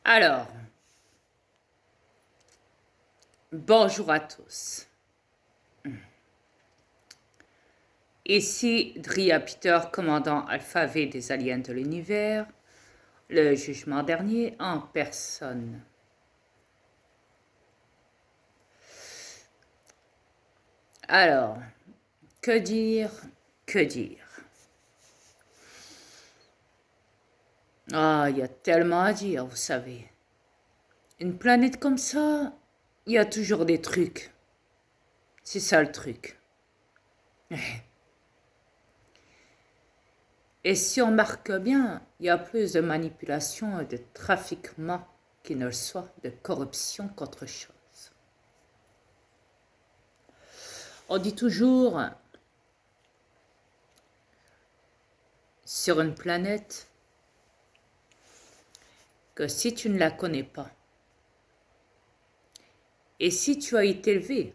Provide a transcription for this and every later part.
Alors, bonjour à tous. Ici Dria Peter, commandant Alpha V des aliens de l'univers, le jugement dernier en personne. Alors, que dire, que dire? Ah, il y a tellement à dire, vous savez. Une planète comme ça, il y a toujours des trucs. C'est ça le truc. Et si on marque bien, il y a plus de manipulation et de trafiquement qu'il ne le soit de corruption qu'autre chose. On dit toujours, sur une planète, que si tu ne la connais pas, et si tu as été élevé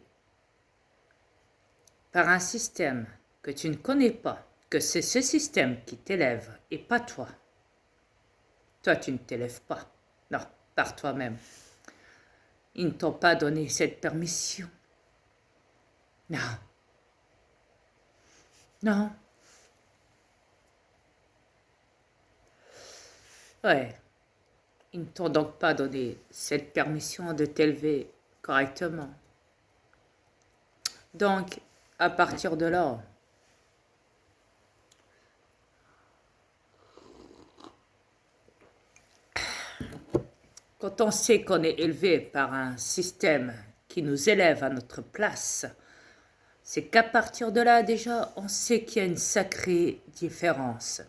par un système que tu ne connais pas, que c'est ce système qui t'élève et pas toi, toi tu ne t'élèves pas, non, par toi-même. Ils ne t'ont pas donné cette permission. Non. Non. Ouais. Ils ne t'ont donc pas donné cette permission de t'élever correctement. Donc, à partir de là, quand on sait qu'on est élevé par un système qui nous élève à notre place, c'est qu'à partir de là, déjà, on sait qu'il y a une sacrée différence.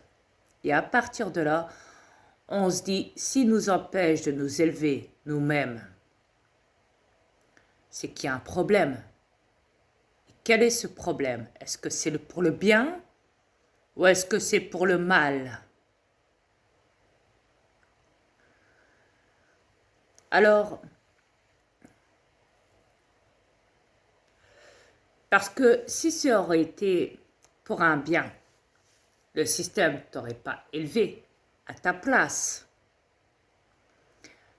Et à partir de là, on se dit, s'il nous empêche de nous élever nous-mêmes, c'est qu'il y a un problème. Et quel est ce problème? Est-ce que c'est pour le bien ou est-ce que c'est pour le mal? Alors, parce que si ça aurait été pour un bien, le système ne t'aurait pas élevé à ta place.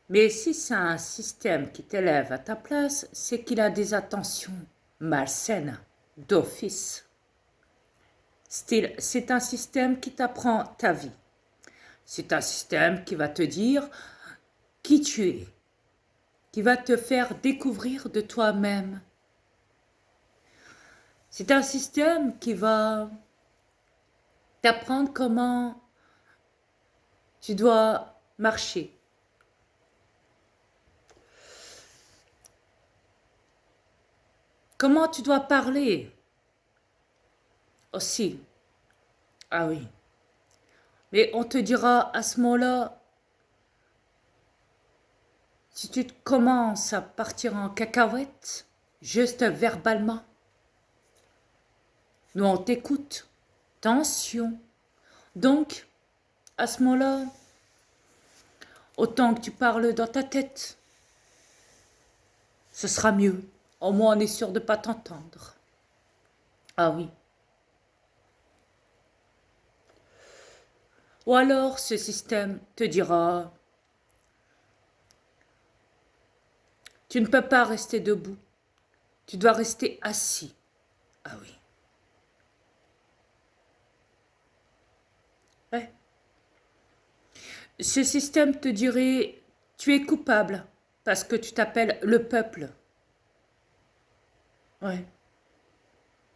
Mais si c'est un système qui t'élève à ta place, c'est qu'il a des attentions malsaines, d'office. Style, c'est un système qui t'apprend ta vie. C'est un système qui va te dire qui tu es, qui va te faire découvrir de toi-même. C'est un système qui va t'apprendre comment tu dois marcher. Comment tu dois parler aussi. Ah oui. Mais on te dira à ce moment-là, si tu commences à partir en cacahuète, juste verbalement, nous on t'écoute. Tension. Donc, à ce moment-là, autant que tu parles dans ta tête, ce sera mieux. Au moins on est sûr de ne pas t'entendre. Ah oui. Ou alors ce système te dira, tu ne peux pas rester debout, tu dois rester assis. Ah oui. Ouais. Ce système te dirait, tu es coupable parce que tu t'appelles le peuple. Ouais.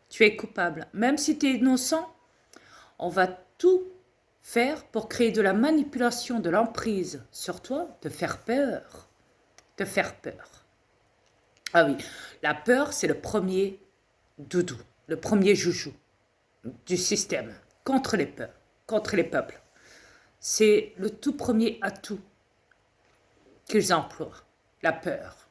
Tu es coupable. Même si tu es innocent, on va tout faire pour créer de la manipulation, de l'emprise sur toi, te faire peur. Te faire peur. Ah oui, la peur, c'est le premier doudou, le premier joujou du système contre les peurs, contre les peuples. C'est le tout premier atout qu'ils emploient, la peur.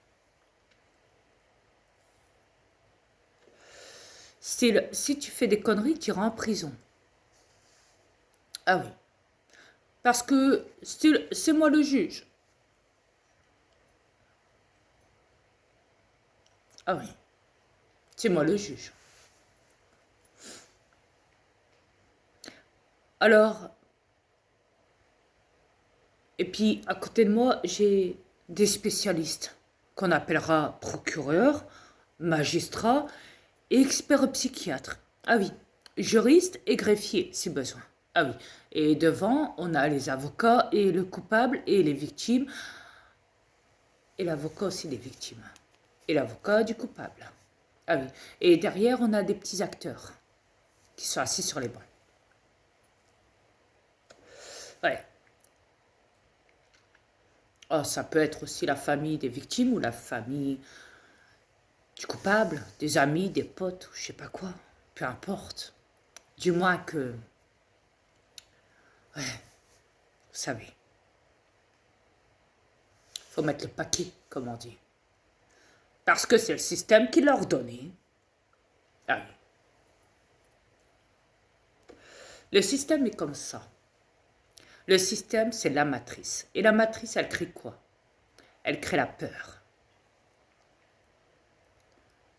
Style, si tu fais des conneries, tu iras en prison. Ah oui. Parce que, style, c'est moi le juge. Ah oui. C'est moi le juge. Alors, Et puis, à côté de moi, j'ai des spécialistes qu'on appellera procureurs, magistrats et experts psychiatres. Ah oui, juristes et greffiers, si besoin. Ah oui, et devant, on a les avocats et le coupable et les victimes, et l'avocat aussi des victimes, et l'avocat du coupable. Ah oui, et derrière, on a des petits acteurs qui sont assis sur les bancs. Ouais. Oh, ça peut être aussi la famille des victimes ou la famille du coupable, des amis, des potes, ou je sais pas quoi. Peu importe. Du moins que, ouais, vous savez, faut mettre le paquet, comme on dit. Parce que c'est le système qui l'a ordonné. Ah oui. Le système est comme ça. Le système, c'est la matrice. Et la matrice, elle crée quoi? Elle crée la peur.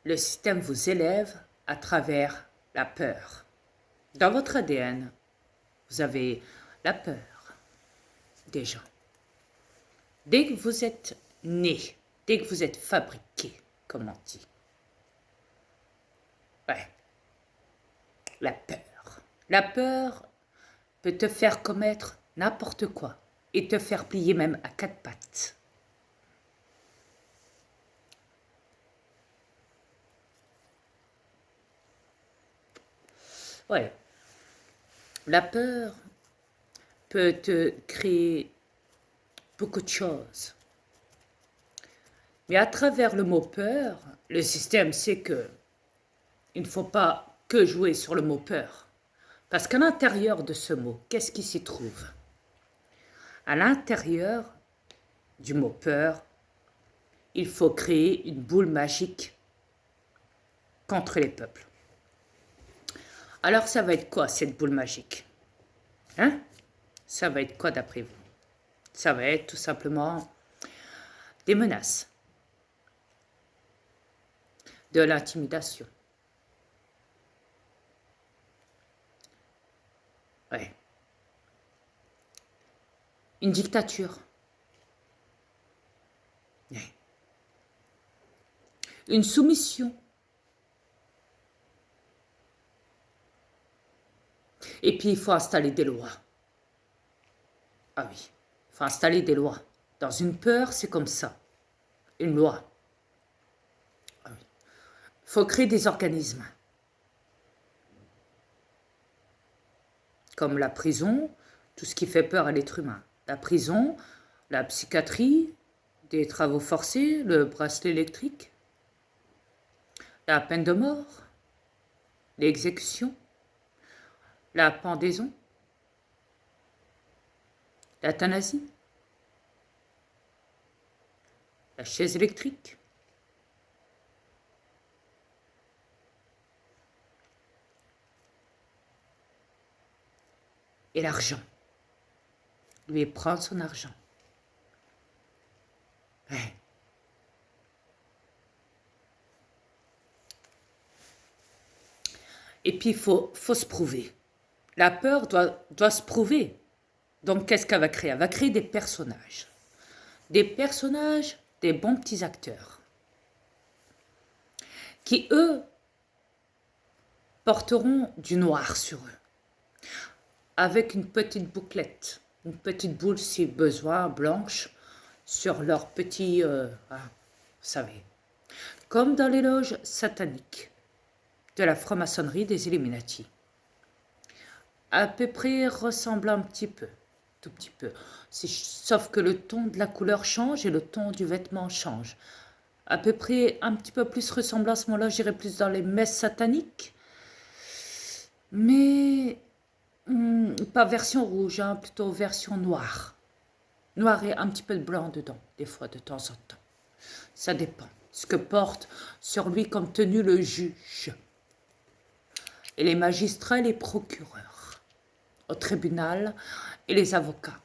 Le système vous élève à travers la peur. Dans votre ADN, vous avez la peur des gens. Dès que vous êtes né, dès que vous êtes fabriqué, comme on dit. Ouais, la peur. La peur peut te faire commettre n'importe quoi et te faire plier même à quatre pattes. Ouais, la peur peut te créer beaucoup de choses. Mais à travers le mot peur, le système sait que il ne faut pas que jouer sur le mot peur. Parce qu'à l'intérieur de ce mot, qu'est-ce qui s'y trouve? À l'intérieur du mot peur, il faut créer une boule magique contre les peuples. Alors ça va être quoi cette boule magique? Hein? Ça va être quoi d'après vous? Ça va être tout simplement des menaces, de l'intimidation. Ouais. Une dictature. Ouais. Une soumission. Et puis il faut installer des lois. Ah oui, il faut installer des lois. Dans une peur, c'est comme ça. Une loi. Ah oui. Il faut créer des organismes. Comme la prison, tout ce qui fait peur à l'être humain. La prison, la psychiatrie, des travaux forcés, le bracelet électrique, la peine de mort, l'exécution, la pendaison, l'euthanasie, la chaise électrique. Et l'argent. Lui prendre son argent. Ouais. Et puis, il faut se prouver. La peur doit se prouver. Donc, qu'est-ce qu'elle va créer? Elle va créer des personnages. Des personnages, des bons petits acteurs. Qui, eux, porteront du noir sur eux. Avec une petite bouclette. Une petite boule, si besoin, blanche, sur leur petit... vous savez. Comme dans les loges sataniques de la franc-maçonnerie des Illuminati. À peu près ressemble un petit peu, tout petit peu. Sauf que le ton de la couleur change et le ton du vêtement change. À peu près un petit peu plus ressemblant à ce moment-là, j'irais plus dans les messes sataniques. Mais pas version rouge, hein, plutôt version noire. Noir et un petit peu de blanc dedans, des fois, de temps en temps. Ça dépend. Ce que porte sur lui comme tenue le juge. Et les magistrats et les procureurs au tribunal et les avocats.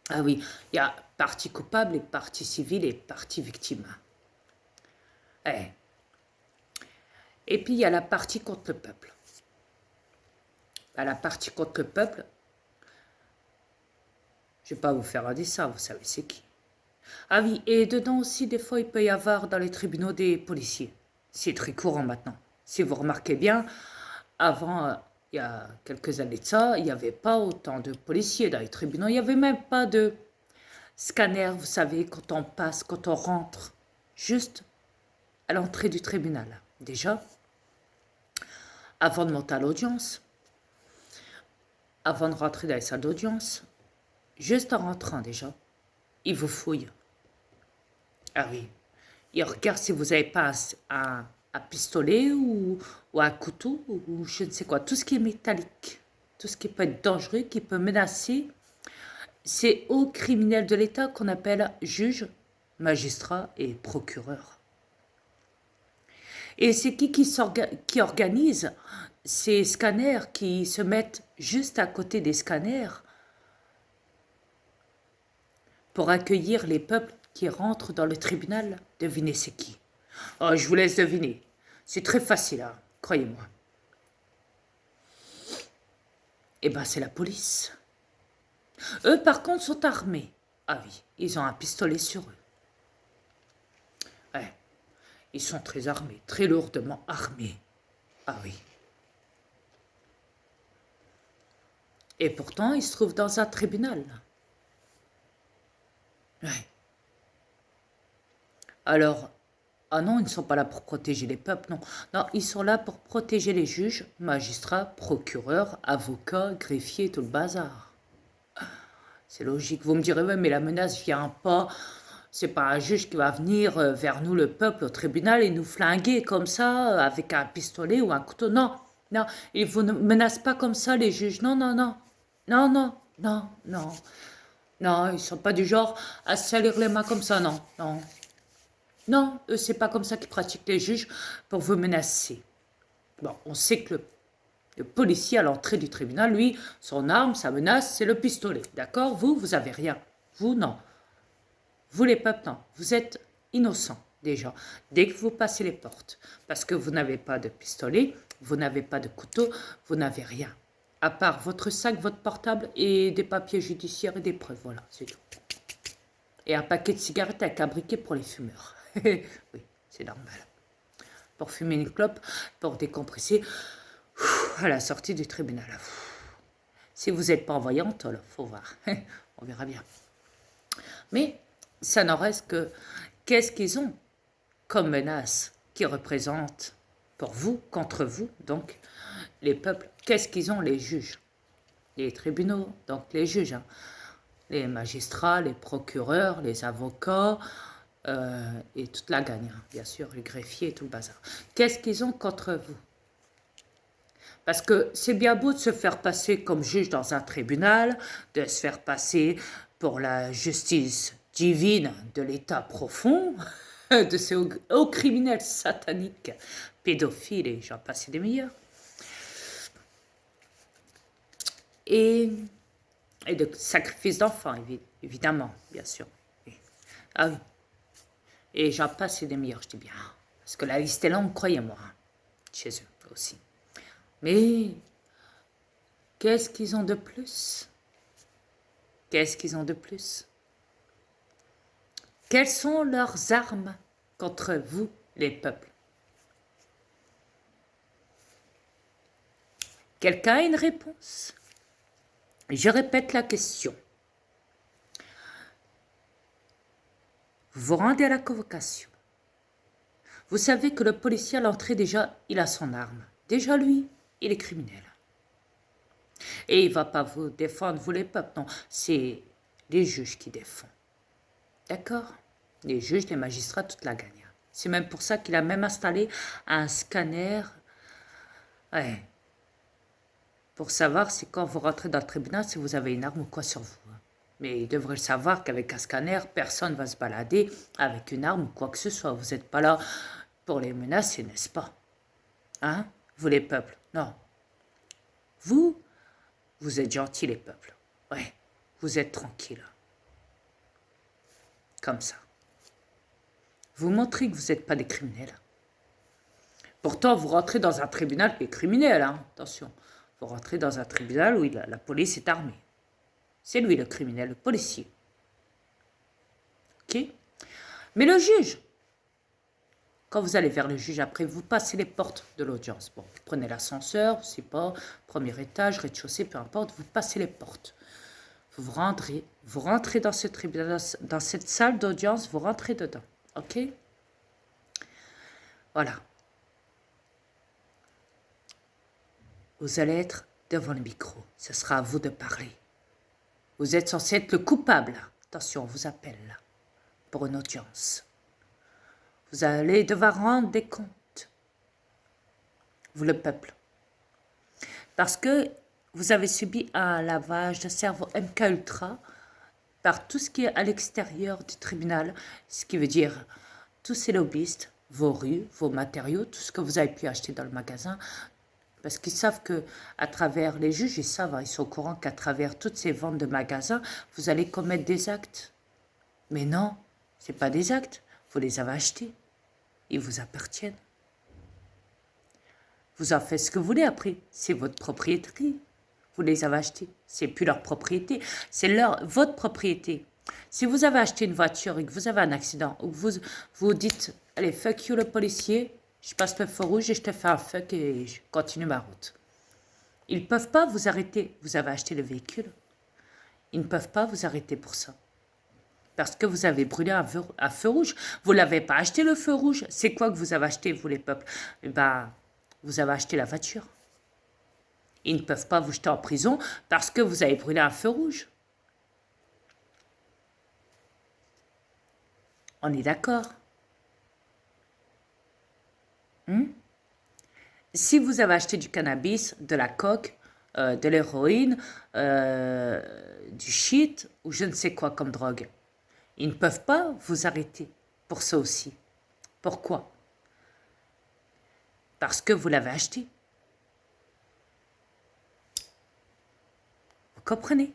Ah oui, il y a partie coupable et partie civile et partie victime. Ouais. Et puis il y a la partie contre le peuple. La partie contre le peuple, Je ne vais pas vous faire dire ça, vous savez c'est qui. Ah oui, et dedans aussi, des fois, il peut y avoir dans les tribunaux des policiers. C'est très courant maintenant. Si vous remarquez bien, avant, il y a quelques années de ça, il n'y avait pas autant de policiers dans les tribunaux. Il n'y avait même pas de scanner, vous savez, quand on passe, quand on rentre, juste à l'entrée du tribunal. Déjà, avant de monter à l'audience, avant de rentrer dans les salles d'audience, juste en rentrant déjà, ils vous fouillent. Ah oui, ils regardent si vous n'avez pas un pistolet ou un couteau ou je ne sais quoi, tout ce qui est métallique, tout ce qui peut être dangereux, qui peut menacer. C'est aux criminels de l'État qu'on appelle juges, magistrats et procureurs. Et c'est qui organise ces scanners qui se mettent juste à côté des scanners pour accueillir les peuples qui rentrent dans le tribunal? Devinez c'est qui? Oh, je vous laisse deviner. C'est très facile, hein, croyez-moi. Eh bien, c'est la police. Eux, par contre, sont armés. Ah oui, ils ont un pistolet sur eux. Ouais, ils sont très armés, très lourdement armés. Ah oui. Et pourtant, ils se trouvent dans un tribunal. Ouais. Alors, ah non, ils ne sont pas là pour protéger les peuples, non. Non, ils sont là pour protéger les juges, magistrats, procureurs, avocats, greffiers, tout le bazar. C'est logique. Vous me direz, ouais, mais la menace vient pas. C'est pas un juge qui va venir vers nous, le peuple, au tribunal et nous flinguer comme ça, avec un pistolet ou un couteau. Non, non, ils vous ne menacent pas comme ça, les juges. Non, non, non. Non, non, non, non. Non, ils sont pas du genre à se salir les mains comme ça, non, non. Non, eux, c'est pas comme ça qu'ils pratiquent les juges pour vous menacer. Bon, on sait que le policier à l'entrée du tribunal, lui, son arme, sa menace, c'est le pistolet. D'accord? Vous avez rien. Vous, non. Vous, les peuples, non. Vous êtes innocents, déjà, dès que vous passez les portes. Parce que vous n'avez pas de pistolet, vous n'avez pas de couteau, vous n'avez rien. À part votre sac, votre portable et des papiers judiciaires et des preuves. Voilà, c'est tout. Et un paquet de cigarettes avec un briquet pour les fumeurs. Oui, c'est normal. Pour fumer une clope, pour décompresser à la sortie du tribunal. Si vous n'êtes pas voyante, il faut voir. On verra bien. Mais ça n'en reste que qu'est-ce qu'ils ont comme menace qui représente pour vous, contre vous, donc les peuples. Qu'est-ce qu'ils ont, les juges? Les tribunaux, donc les juges. Hein. Les magistrats, les procureurs, les avocats et toute la gagne, hein, bien sûr, les greffiers et tout le bazar. Qu'est-ce qu'ils ont contre vous? Parce que c'est bien beau de se faire passer comme juge dans un tribunal, de se faire passer pour la justice divine de l'état profond, de ces hauts criminels sataniques, pédophiles et j'en passe des meilleurs. Et de sacrifice d'enfants, évidemment, bien sûr. Ah oui. Et j'en passe des meilleurs, je dis bien. Parce que la liste est longue, croyez-moi, hein, chez eux aussi. Mais qu'est-ce qu'ils ont de plus? Qu'est-ce qu'ils ont de plus? Quelles sont leurs armes contre vous, les peuples? Quelqu'un a une réponse? Je répète la question. Vous vous rendez à la convocation. Vous savez que le policier à l'entrée, déjà, il a son arme. Déjà, lui, il est criminel. Et il ne va pas vous défendre, vous les peuples, non. C'est les juges qui défendent. D'accord? Les juges, les magistrats, toute la gagne. C'est même pour ça qu'il a même installé un scanner. Ouais. Pour savoir si quand vous rentrez dans le tribunal, si vous avez une arme ou quoi sur vous. Mais il devrait savoir qu'avec un scanner, personne ne va se balader avec une arme ou quoi que ce soit. Vous n'êtes pas là pour les menacer, n'est-ce pas? Hein? Vous les peuples? Non. Vous êtes gentils les peuples. Ouais, vous êtes tranquilles. Comme ça. Vous montrez que vous n'êtes pas des criminels. Pourtant, vous rentrez dans un tribunal qui est criminel, hein? Attention. Vous rentrez dans un tribunal où la police est armée. C'est lui le criminel, le policier. Ok? Mais le juge, quand vous allez vers le juge, après, vous passez les portes de l'audience. Bon, vous prenez l'ascenseur, je sais pas, premier étage, rez-de-chaussée, peu importe, vous passez les portes. Vous rentrez dans ce tribunal, dans cette salle d'audience, vous rentrez dedans. Ok? Voilà. Vous allez être devant le micro. Ce sera à vous de parler. Vous êtes censé être le coupable. Attention, on vous appelle là, pour une audience. Vous allez devoir rendre des comptes. Vous, le peuple. Parce que vous avez subi un lavage de cerveau MK Ultra par tout ce qui est à l'extérieur du tribunal, ce qui veut dire tous ces lobbyistes, vos rues, vos matériaux, tout ce que vous avez pu acheter dans le magasin, parce qu'ils savent que à travers les juges, ils savent, ils sont au courant qu'à travers toutes ces ventes de magasins, vous allez commettre des actes. Mais non, c'est pas des actes, vous les avez achetés, ils vous appartiennent. Vous en faites ce que vous voulez après, c'est votre propriété. Vous les avez achetés, c'est plus leur propriété, c'est votre propriété. Si vous avez acheté une voiture et que vous avez un accident, ou que vous dites, allez, fuck you le policier, je passe le feu rouge et je te fais un fuck et je continue ma route. Ils ne peuvent pas vous arrêter, vous avez acheté le véhicule. Ils ne peuvent pas vous arrêter pour ça. Parce que vous avez brûlé un feu rouge. Vous ne l'avez pas acheté le feu rouge. C'est quoi que vous avez acheté, vous les peuples? Eh ben, vous avez acheté la voiture. Ils ne peuvent pas vous jeter en prison parce que vous avez brûlé un feu rouge. On est d'accord? Si vous avez acheté du cannabis, de la coke, de l'héroïne, du shit ou je ne sais quoi comme drogue, ils ne peuvent pas vous arrêter pour ça aussi. Pourquoi? Parce que vous l'avez acheté. Vous comprenez?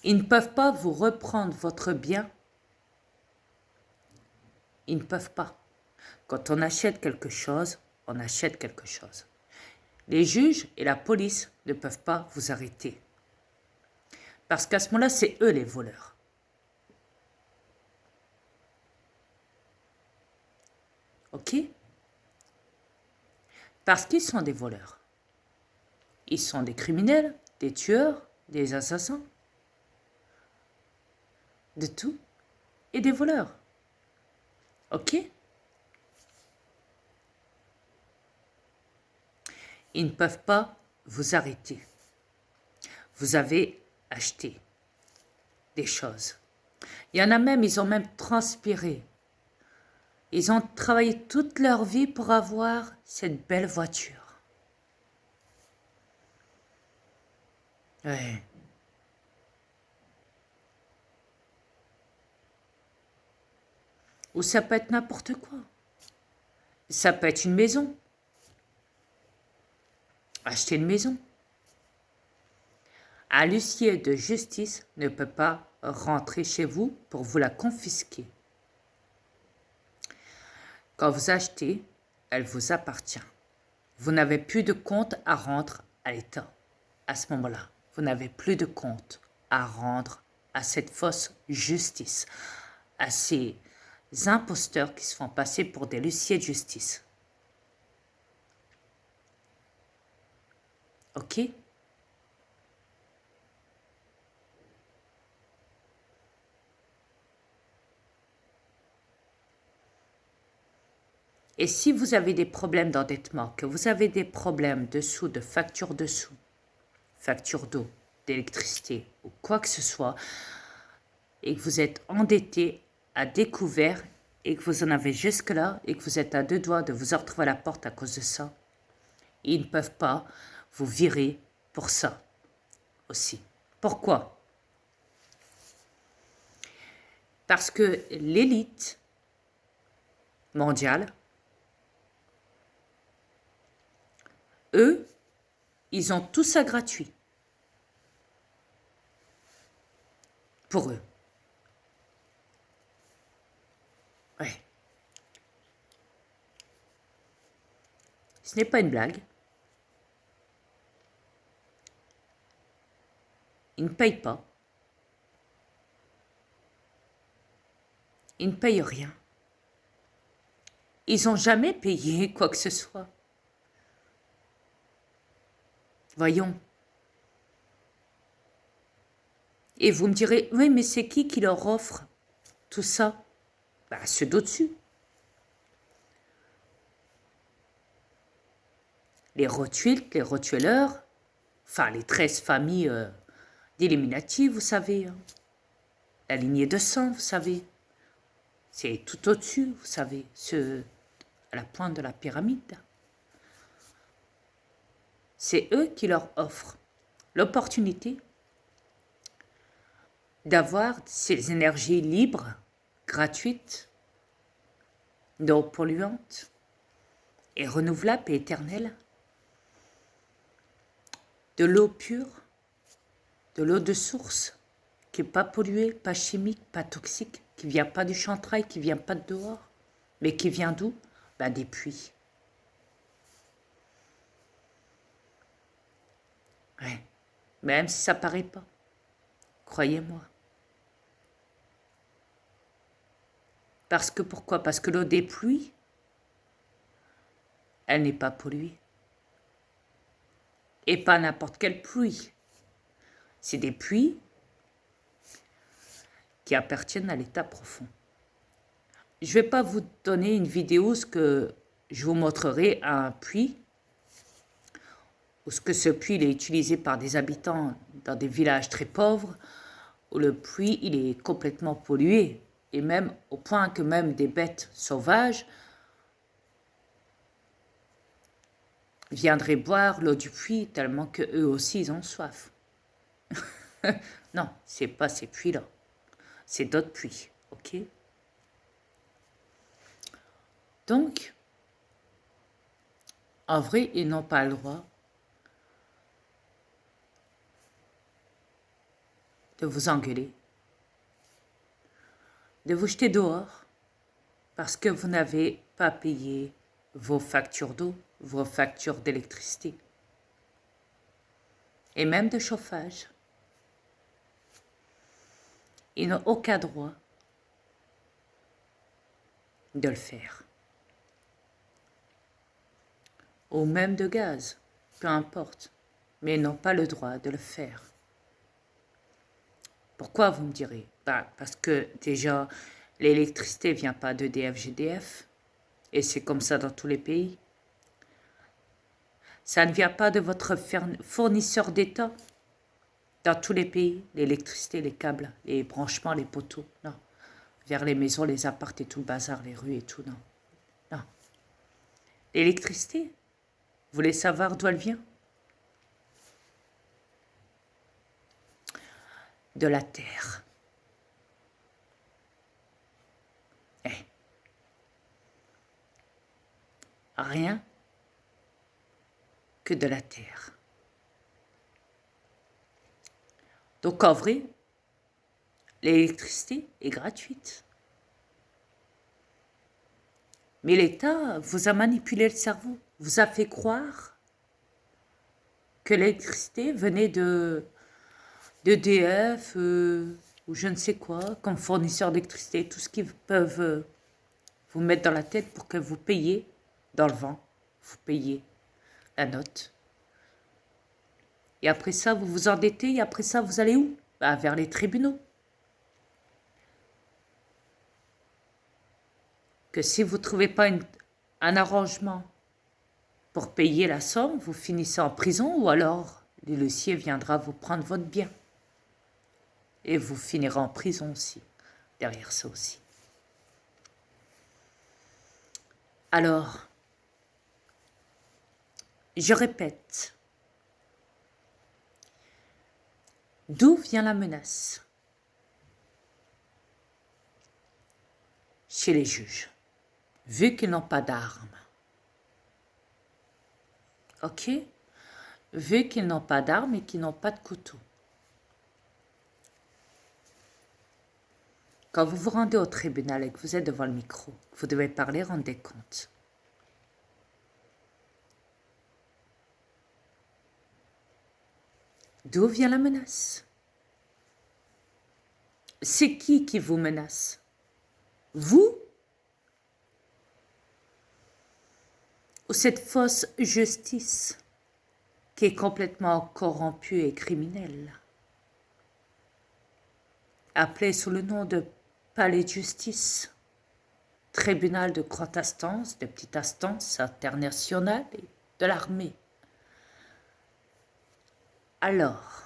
Ils ne peuvent pas vous reprendre votre bien. Ils ne peuvent pas. Quand on achète quelque chose, on achète quelque chose. Les juges et la police ne peuvent pas vous arrêter. Parce qu'à ce moment-là, c'est eux les voleurs. Ok? Parce qu'ils sont des voleurs. Ils sont des criminels, des tueurs, des assassins, de tout, et des voleurs. Ok? Ils ne peuvent pas vous arrêter. Vous avez acheté des choses. Il y en a même, ils ont même transpiré. Ils ont travaillé toute leur vie pour avoir cette belle voiture. Ouais. Ou ça peut être n'importe quoi. Ça peut être une maison. Acheter une maison. Un huissier de justice ne peut pas rentrer chez vous pour vous la confisquer. Quand vous achetez, elle vous appartient. Vous n'avez plus de compte à rendre à l'État. À ce moment-là, vous n'avez plus de compte à rendre à cette fausse justice, à ces imposteurs qui se font passer pour des huissiers de justice. Ok? Et si vous avez des problèmes d'endettement, que vous avez des problèmes de facture facture d'eau, d'électricité ou quoi que ce soit, et que vous êtes endetté à découvert et que vous en avez jusque-là et que vous êtes à deux doigts de vous retrouver à la porte à cause de ça, ils ne peuvent pas vous virer pour ça aussi. Pourquoi? Parce que l'élite mondiale, eux, ils ont tout ça gratuit. Pour eux. Ouais. Ce n'est pas une blague. Ils ne payent pas. Ils ne payent rien. Ils n'ont jamais payé quoi que ce soit. Voyons. Et vous me direz, oui, mais c'est qui leur offre tout ça? Ben, ceux d'au-dessus. Les Rothschild, les Rothschiller, enfin les 13 familles d'Illuminati, vous savez. Hein. La lignée de sang, vous savez. C'est tout au-dessus, vous savez, à la pointe de la pyramide. C'est eux qui leur offrent l'opportunité d'avoir ces énergies libres, gratuites, non polluantes et renouvelables et éternelles, de l'eau pure, de l'eau de source, qui n'est pas polluée, pas chimique, pas toxique, qui ne vient pas du chantrail, qui ne vient pas de dehors, mais qui vient d'où? Ben, des puits. Ouais. Même si ça ne paraît pas, croyez-moi. Parce que pourquoi? Parce que l'eau des pluies, elle n'est pas polluée. Et pas n'importe quelle pluie. C'est des puits qui appartiennent à l'état profond. Je ne vais pas vous donner une vidéo ce que je vous montrerai un puits, ou ce que ce puits il est utilisé par des habitants dans des villages très pauvres, où le puits il est complètement pollué, et même au point que même des bêtes sauvages viendraient boire l'eau du puits tellement qu'eux aussi ils ont soif. Non, c'est pas ces puits-là, c'est d'autres puits, ok? Donc, en vrai, ils n'ont pas le droit de vous engueuler, de vous jeter dehors, parce que vous n'avez pas payé vos factures d'eau, vos factures d'électricité, et même de chauffage. Ils n'ont aucun droit de le faire. Ou même de gaz, peu importe, mais ils n'ont pas le droit de le faire. Pourquoi, vous me direz? Ben, parce que déjà, l'électricité ne vient pas d'EDF, GDF, et c'est comme ça dans tous les pays. Ça ne vient pas de votre fournisseur d'État dans tous les pays, l'électricité, les câbles, les branchements, les poteaux, non. Vers les maisons, les apparts et tout le bazar, les rues et tout, non. Non. L'électricité, vous voulez savoir d'où elle vient? De la terre. Rien que de la terre. Donc en vrai, l'électricité est gratuite. Mais l'État vous a manipulé le cerveau, vous a fait croire que l'électricité venait d'EDF ou je ne sais quoi, comme fournisseur d'électricité, tout ce qu'ils peuvent vous mettre dans la tête pour que vous payiez dans le vent, vous payez la note. Et après ça, vous vous endettez, et après ça, vous allez où? Ben, vers les tribunaux. Que si vous ne trouvez pas un arrangement pour payer la somme, vous finissez en prison ou alors l'huissier viendra vous prendre votre bien. Et vous finirez en prison aussi, derrière ça aussi. Alors, je répète, d'où vient la menace? Chez les juges, vu qu'ils n'ont pas d'armes. Ok? Vu qu'ils n'ont pas d'armes et qu'ils n'ont pas de couteau. Quand vous vous rendez au tribunal et que vous êtes devant le micro, vous devez parler, rendez compte. D'où vient la menace? C'est qui vous menace? Vous? Ou cette fausse justice qui est complètement corrompue et criminelle, appelée sous le nom de palais de justice, tribunal de grande instance, de petite instance internationale et de l'armée. Alors,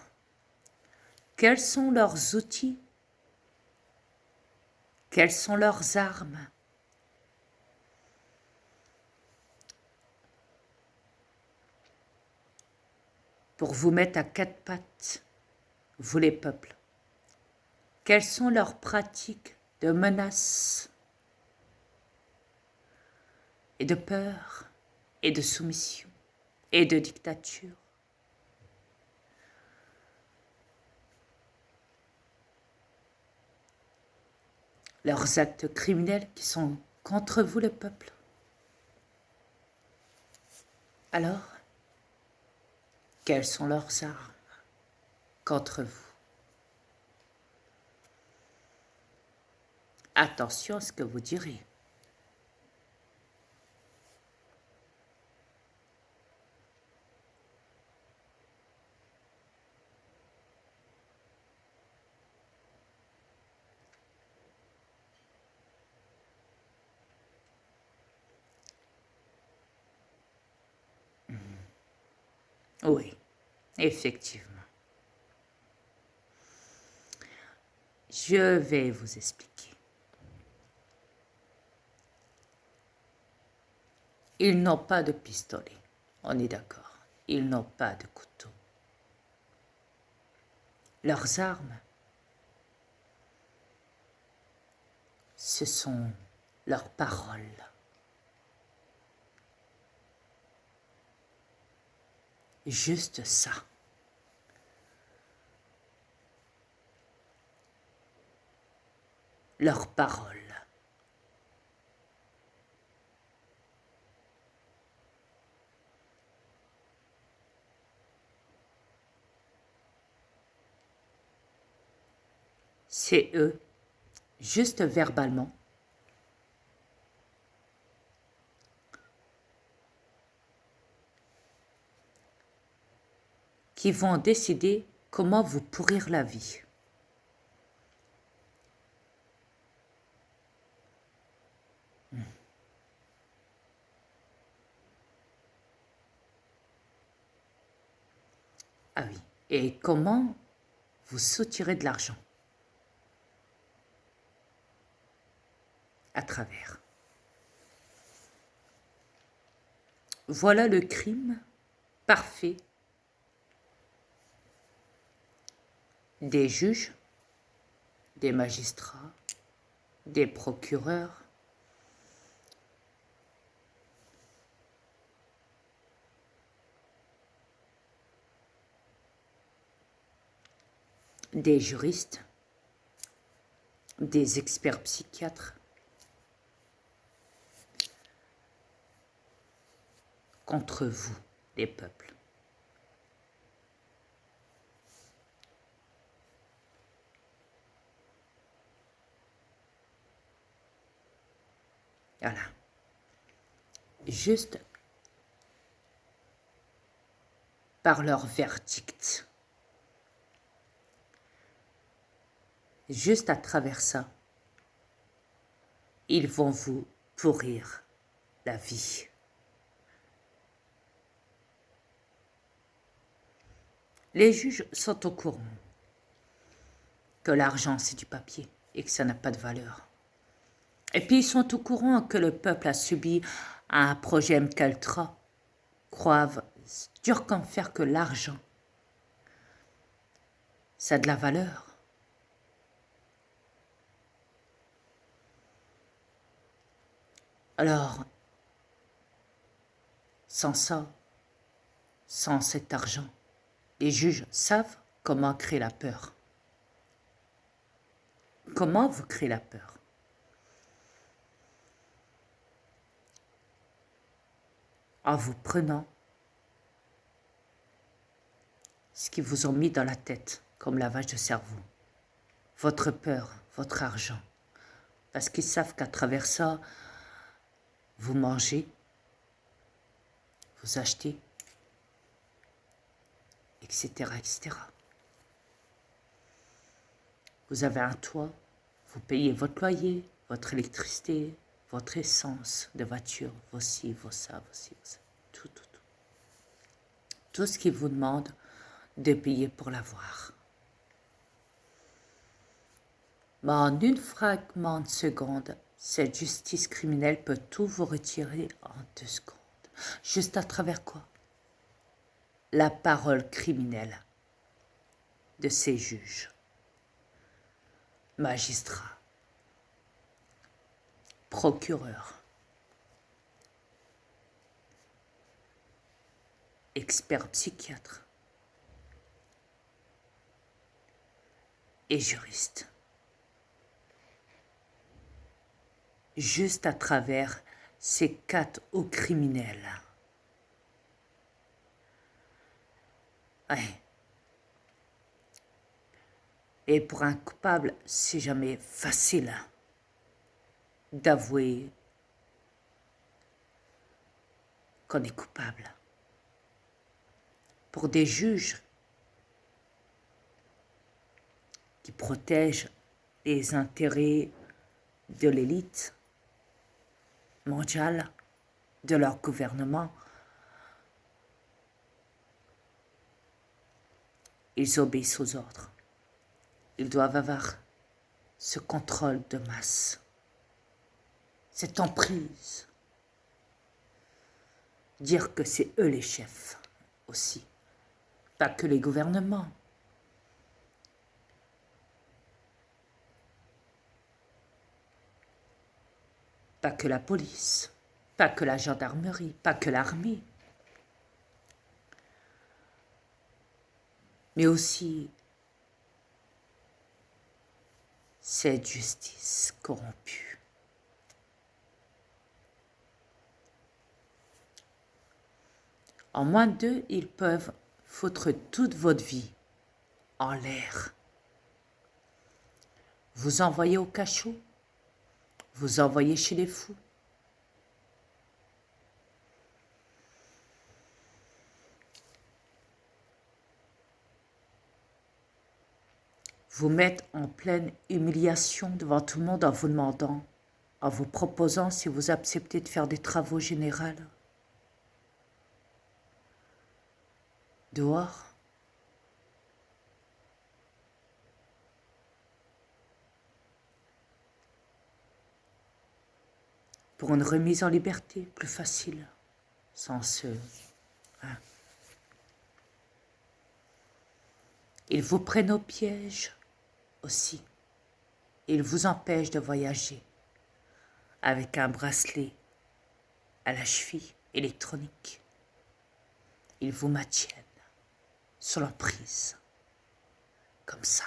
quels sont leurs outils? Quelles sont leurs armes? Pour vous mettre à quatre pattes, vous les peuples. Quelles sont leurs pratiques de menaces et de peur et de soumission et de dictature? Leurs actes criminels qui sont contre vous, le peuple. Alors, quelles sont leurs armes contre vous? Attention à ce que vous direz. Oui, effectivement. Je vais vous expliquer. Ils n'ont pas de pistolet, on est d'accord. Ils n'ont pas de couteau. Leurs armes, ce sont leurs paroles. Juste ça. Leurs paroles. C'est eux, juste verbalement, qui vont décider comment vous pourrir la vie. Ah oui, et comment vous soutirez de l'argent à travers. Voilà le crime parfait des juges, des magistrats, des procureurs, des juristes, des experts psychiatres, contre vous, les peuples. Voilà. Juste par leur verdict. Juste à travers ça, ils vont vous pourrir la vie. Les juges sont au courant que l'argent, c'est du papier et que ça n'a pas de valeur. Et puis, ils sont au courant que le peuple a subi un projet MKUltra, croient dur comme fer que l'argent, ça a de la valeur. Alors, sans ça, sans cet argent, les juges savent comment créer la peur. Comment vous créez la peur? En vous prenant ce qu'ils vous ont mis dans la tête comme lavage de cerveau. votre peur, votre argent. Parce qu'ils savent qu'à travers ça, vous mangez, vous achetez, etc., etc. Vous avez un toit, vous payez votre loyer, votre électricité, votre essence de voiture, vos ci, vos ça, tout, tout, tout. Tout ce qui vous demande de payer pour l'avoir. Mais en une fragment de seconde, cette justice criminelle peut tout vous retirer en 2 secondes. Juste à travers quoi? La parole criminelle de ces juges, magistrats, procureurs, experts psychiatres et juristes. Juste à travers ces 4 hauts criminels. Ouais. Et pour un coupable, c'est jamais facile d'avouer qu'on est coupable. Pour des juges qui protègent les intérêts de l'élite mondiale, de leur gouvernement, ils obéissent aux ordres. Ils doivent avoir ce contrôle de masse, cette emprise. Dire que c'est eux les chefs aussi, pas que les gouvernements. Pas que la police, pas que la gendarmerie, pas que l'armée, mais aussi cette justice corrompue. En moins d'eux, ils peuvent foutre toute votre vie en l'air. Vous envoyer au cachot, vous envoyer chez les fous. Vous mettre en pleine humiliation devant tout le monde en vous demandant, en vous proposant si vous acceptez de faire des travaux généraux dehors. Pour une remise en liberté plus facile, sans ce... Hein. Ils vous prennent au piège aussi. Ils vous empêchent de voyager avec un bracelet à la cheville électronique. Ils vous maintiennent sur l'emprise, comme ça.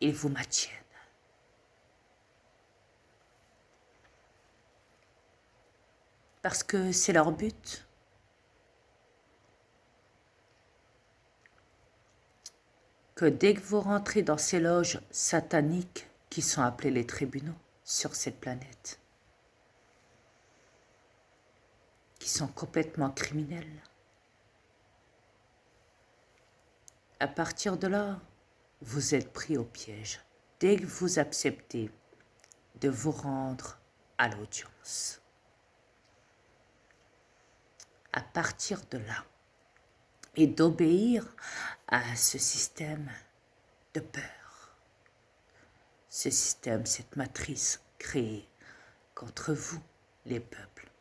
Ils vous maintiennent. Parce que c'est leur but. Que dès que vous rentrez dans ces loges sataniques qui sont appelées les tribunaux sur cette planète, qui sont complètement criminels, à partir de là, vous êtes pris au piège. Dès que vous acceptez de vous rendre à l'audience, à partir de là, et d'obéir à ce système de peur, ce système, cette matrice créée contre vous, les peuples.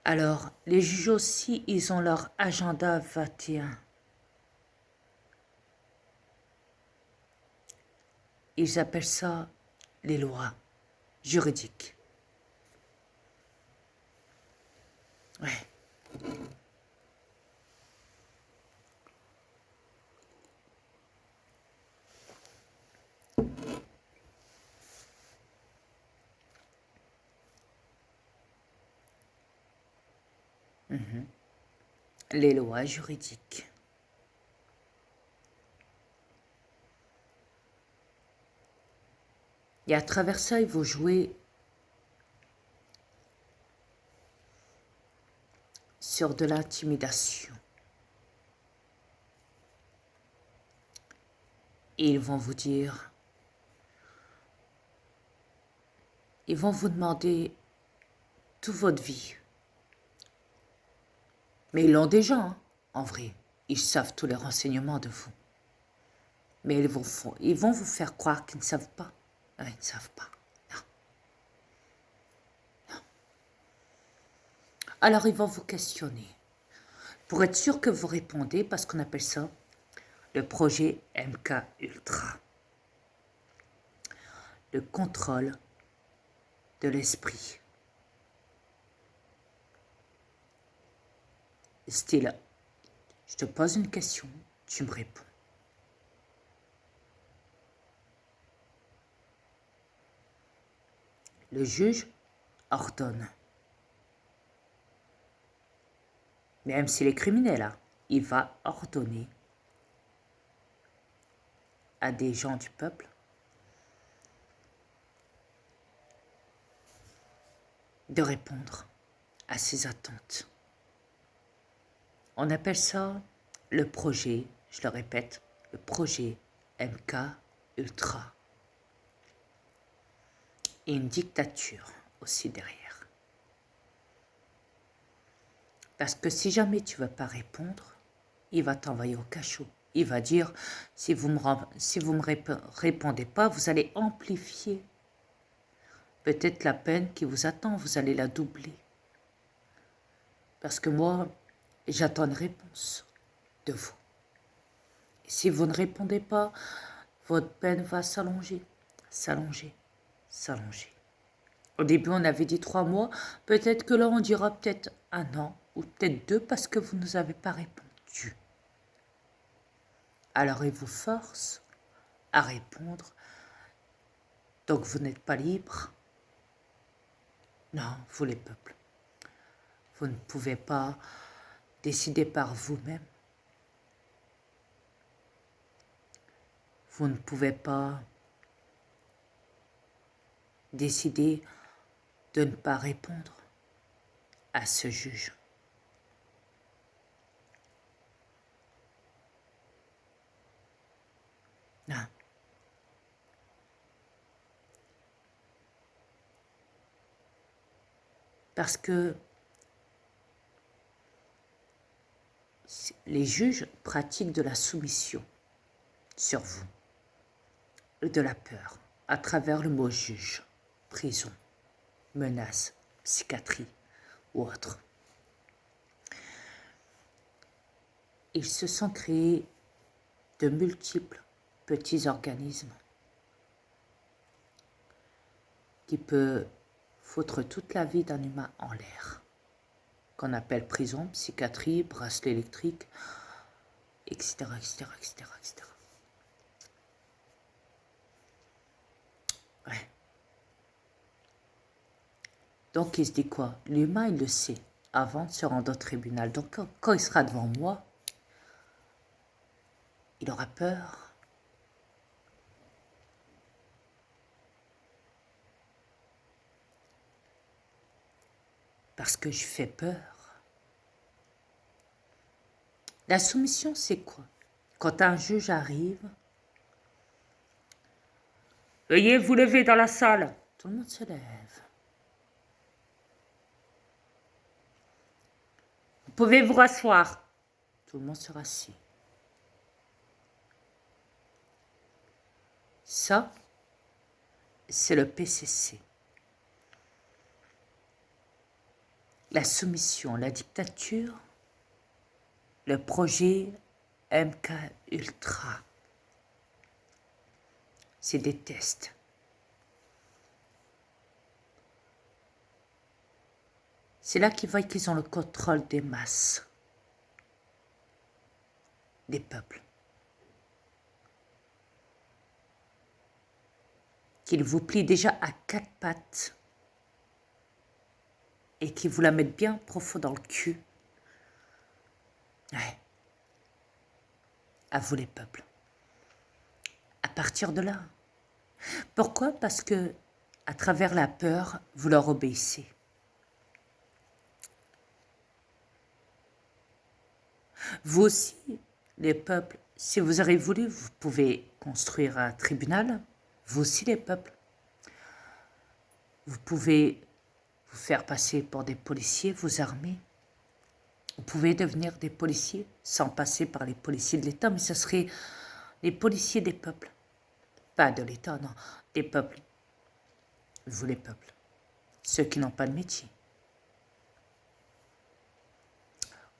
Alors, les juges aussi, ils ont leur agenda 21. Ils appellent ça les lois juridiques. Ouais. les lois juridiques. Et à travers ça, ils vont jouer sur de l'intimidation. Et ils vont vous dire, ils vont vous demander toute votre vie. Mais ils l'ont déjà, hein, en vrai. Ils savent tous les renseignements de vous. Mais ils vont vous faire croire qu'ils ne savent pas. Ils ne savent pas. Non. Non. Alors ils vont vous questionner. Pour être sûr que vous répondez, parce qu'on appelle ça le projet MK Ultra. Le contrôle de l'esprit. Style, je te pose une question, tu me réponds. Le juge ordonne. Même s'il est criminel, hein, il va ordonner à des gens du peuple de répondre à ses attentes. On appelle ça le projet, je le répète, le projet MK Ultra. Et une dictature aussi derrière. Parce que si jamais tu ne veux pas répondre, il va t'envoyer au cachot. Il va dire, si vous me répondez pas, vous allez amplifier peut-être la peine qui vous attend, vous allez la doubler. Parce que moi, j'attends une réponse de vous. Et si vous ne répondez pas, votre peine va s'allonger, s'allonger, s'allonger. Au début, on avait dit 3 mois. Peut-être que là, on dira peut-être 1 an ou peut-être 2 parce que vous ne nous avez pas répondu. Alors, il vous force à répondre. Donc, vous n'êtes pas libre. Non, vous les peuples. Vous ne pouvez pas décider par vous-même. Vous ne pouvez pas décider de ne pas répondre à ce juge. Non. Parce que les juges pratiquent de la soumission sur vous et de la peur à travers le mot juge, prison, menace, psychiatrie ou autre. Ils se sont créés de multiples petits organismes qui peuvent foutre toute la vie d'un humain en l'air, qu'on appelle prison, psychiatrie, bracelet électrique, etc., etc., etc., etc. Ouais. Donc il se dit quoi? L'humain, il le sait avant de se rendre au tribunal. Donc quand il sera devant moi, il aura peur. Parce que je fais peur. La soumission, c'est quoi? Quand un juge arrive, veuillez vous lever dans la salle. Tout le monde se lève. Vous pouvez vous rasseoir. Tout le monde se rassit. Ça, c'est le PCC. La soumission, la dictature, le projet MK Ultra. C'est des tests. C'est là qu'ils voient qu'ils ont le contrôle des masses, des peuples. Qu'ils vous plient déjà à 4 pattes et qu'ils vous la mettent bien profond dans le cul Ouais. À vous les peuples. À partir de là. Pourquoi? Parce que à travers la peur, vous leur obéissez. Vous aussi, les peuples, si vous aurez voulu, vous pouvez construire un tribunal. Vous aussi, les peuples. Vous pouvez vous faire passer pour des policiers, vous armer. Vous pouvez devenir des policiers sans passer par les policiers de l'État, mais ce serait les policiers des peuples. Pas de l'État, non, des peuples. Vous les peuples. Ceux qui n'ont pas de métier.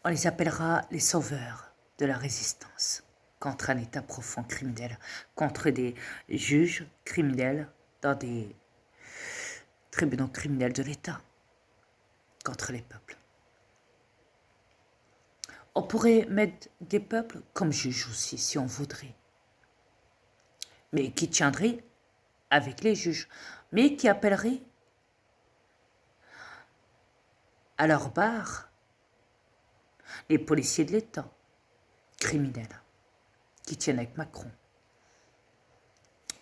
On les appellera les sauveurs de la résistance contre un État profond criminel, contre des juges criminels dans des tribunaux criminels de l'État, contre les peuples. On pourrait mettre des peuples comme juges aussi, si on voudrait, mais qui tiendraient avec les juges, mais qui appelleraient à leur barre les policiers de l'État, criminels, qui tiennent avec Macron.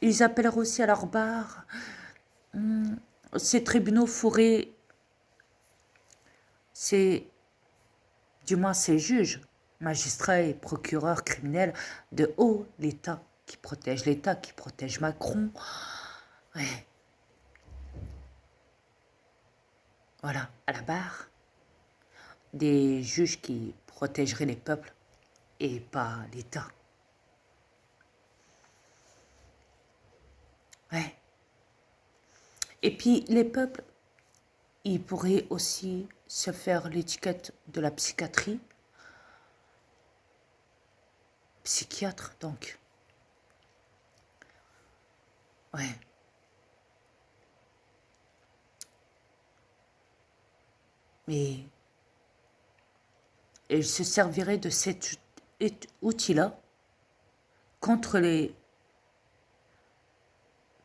Ils appelleraient aussi à leur barre ces tribunaux fourrés, du moins ces juges, magistrats et procureurs criminels de haut l'État, qui protège Macron. Ouais. Voilà, à la barre, des juges qui protégeraient les peuples et pas l'État. Ouais. Et puis les peuples, ils pourraient aussi se faire l'étiquette de la psychiatrie, psychiatre donc. Ouais. Mais ils se serviraient de cet outil-là contre les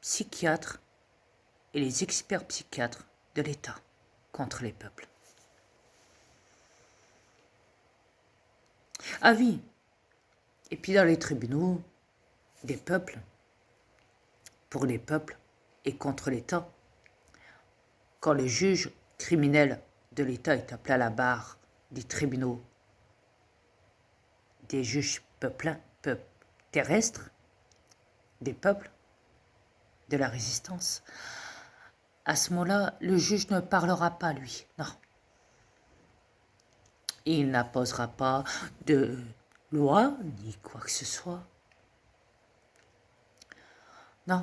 psychiatres et les experts psychiatres de l'État, contre les peuples. Ah oui, et puis dans les tribunaux des peuples, pour les peuples et contre l'État, quand le juge criminel de l'État est appelé à la barre des tribunaux des juges terrestres, des peuples, de la résistance, à ce moment-là, le juge ne parlera pas, lui, non. Il n'apposera pas de loi, ni quoi que ce soit. Non.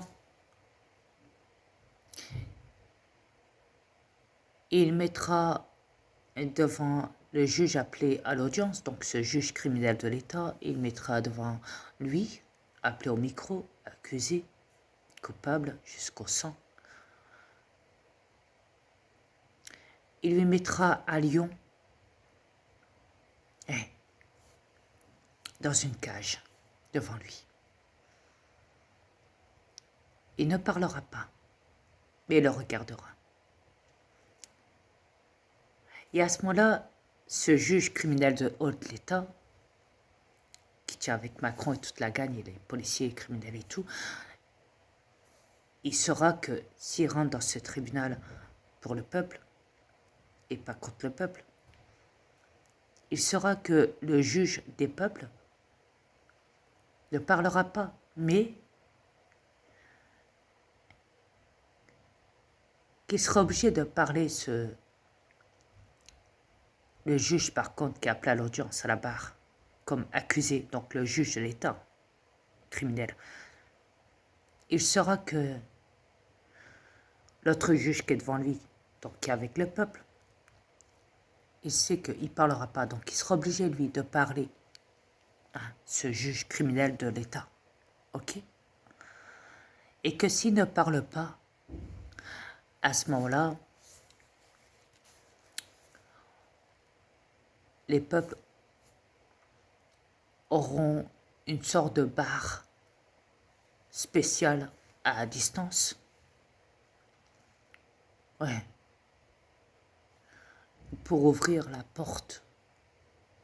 Il mettra devant le juge appelé à l'audience, donc ce juge criminel de l'État, il mettra devant lui, appelé au micro, accusé, coupable jusqu'au sang. Il lui mettra à Lyon, dans une cage, devant lui. Il ne parlera pas, mais il le regardera. Et à ce moment-là, ce juge criminel de haut de l'État, qui tient avec Macron et toute la gagne, et les policiers et criminels et tout, il saura que s'il rentre dans ce tribunal pour le peuple, et pas contre le peuple, il saura que le juge des peuples ne parlera pas, mais qu'il sera obligé de parler le juge par contre qui a appelé à l'audience à la barre comme accusé, donc le juge de l'État criminel. Il saura que l'autre juge qui est devant lui, donc qui est avec le peuple, il sait qu'il ne parlera pas, donc il sera obligé, lui, de parler à ce juge criminel de l'État. Ok? Et que s'il ne parle pas, à ce moment-là, les peuples auront une sorte de barre spéciale à distance. Ouais. Pour ouvrir la porte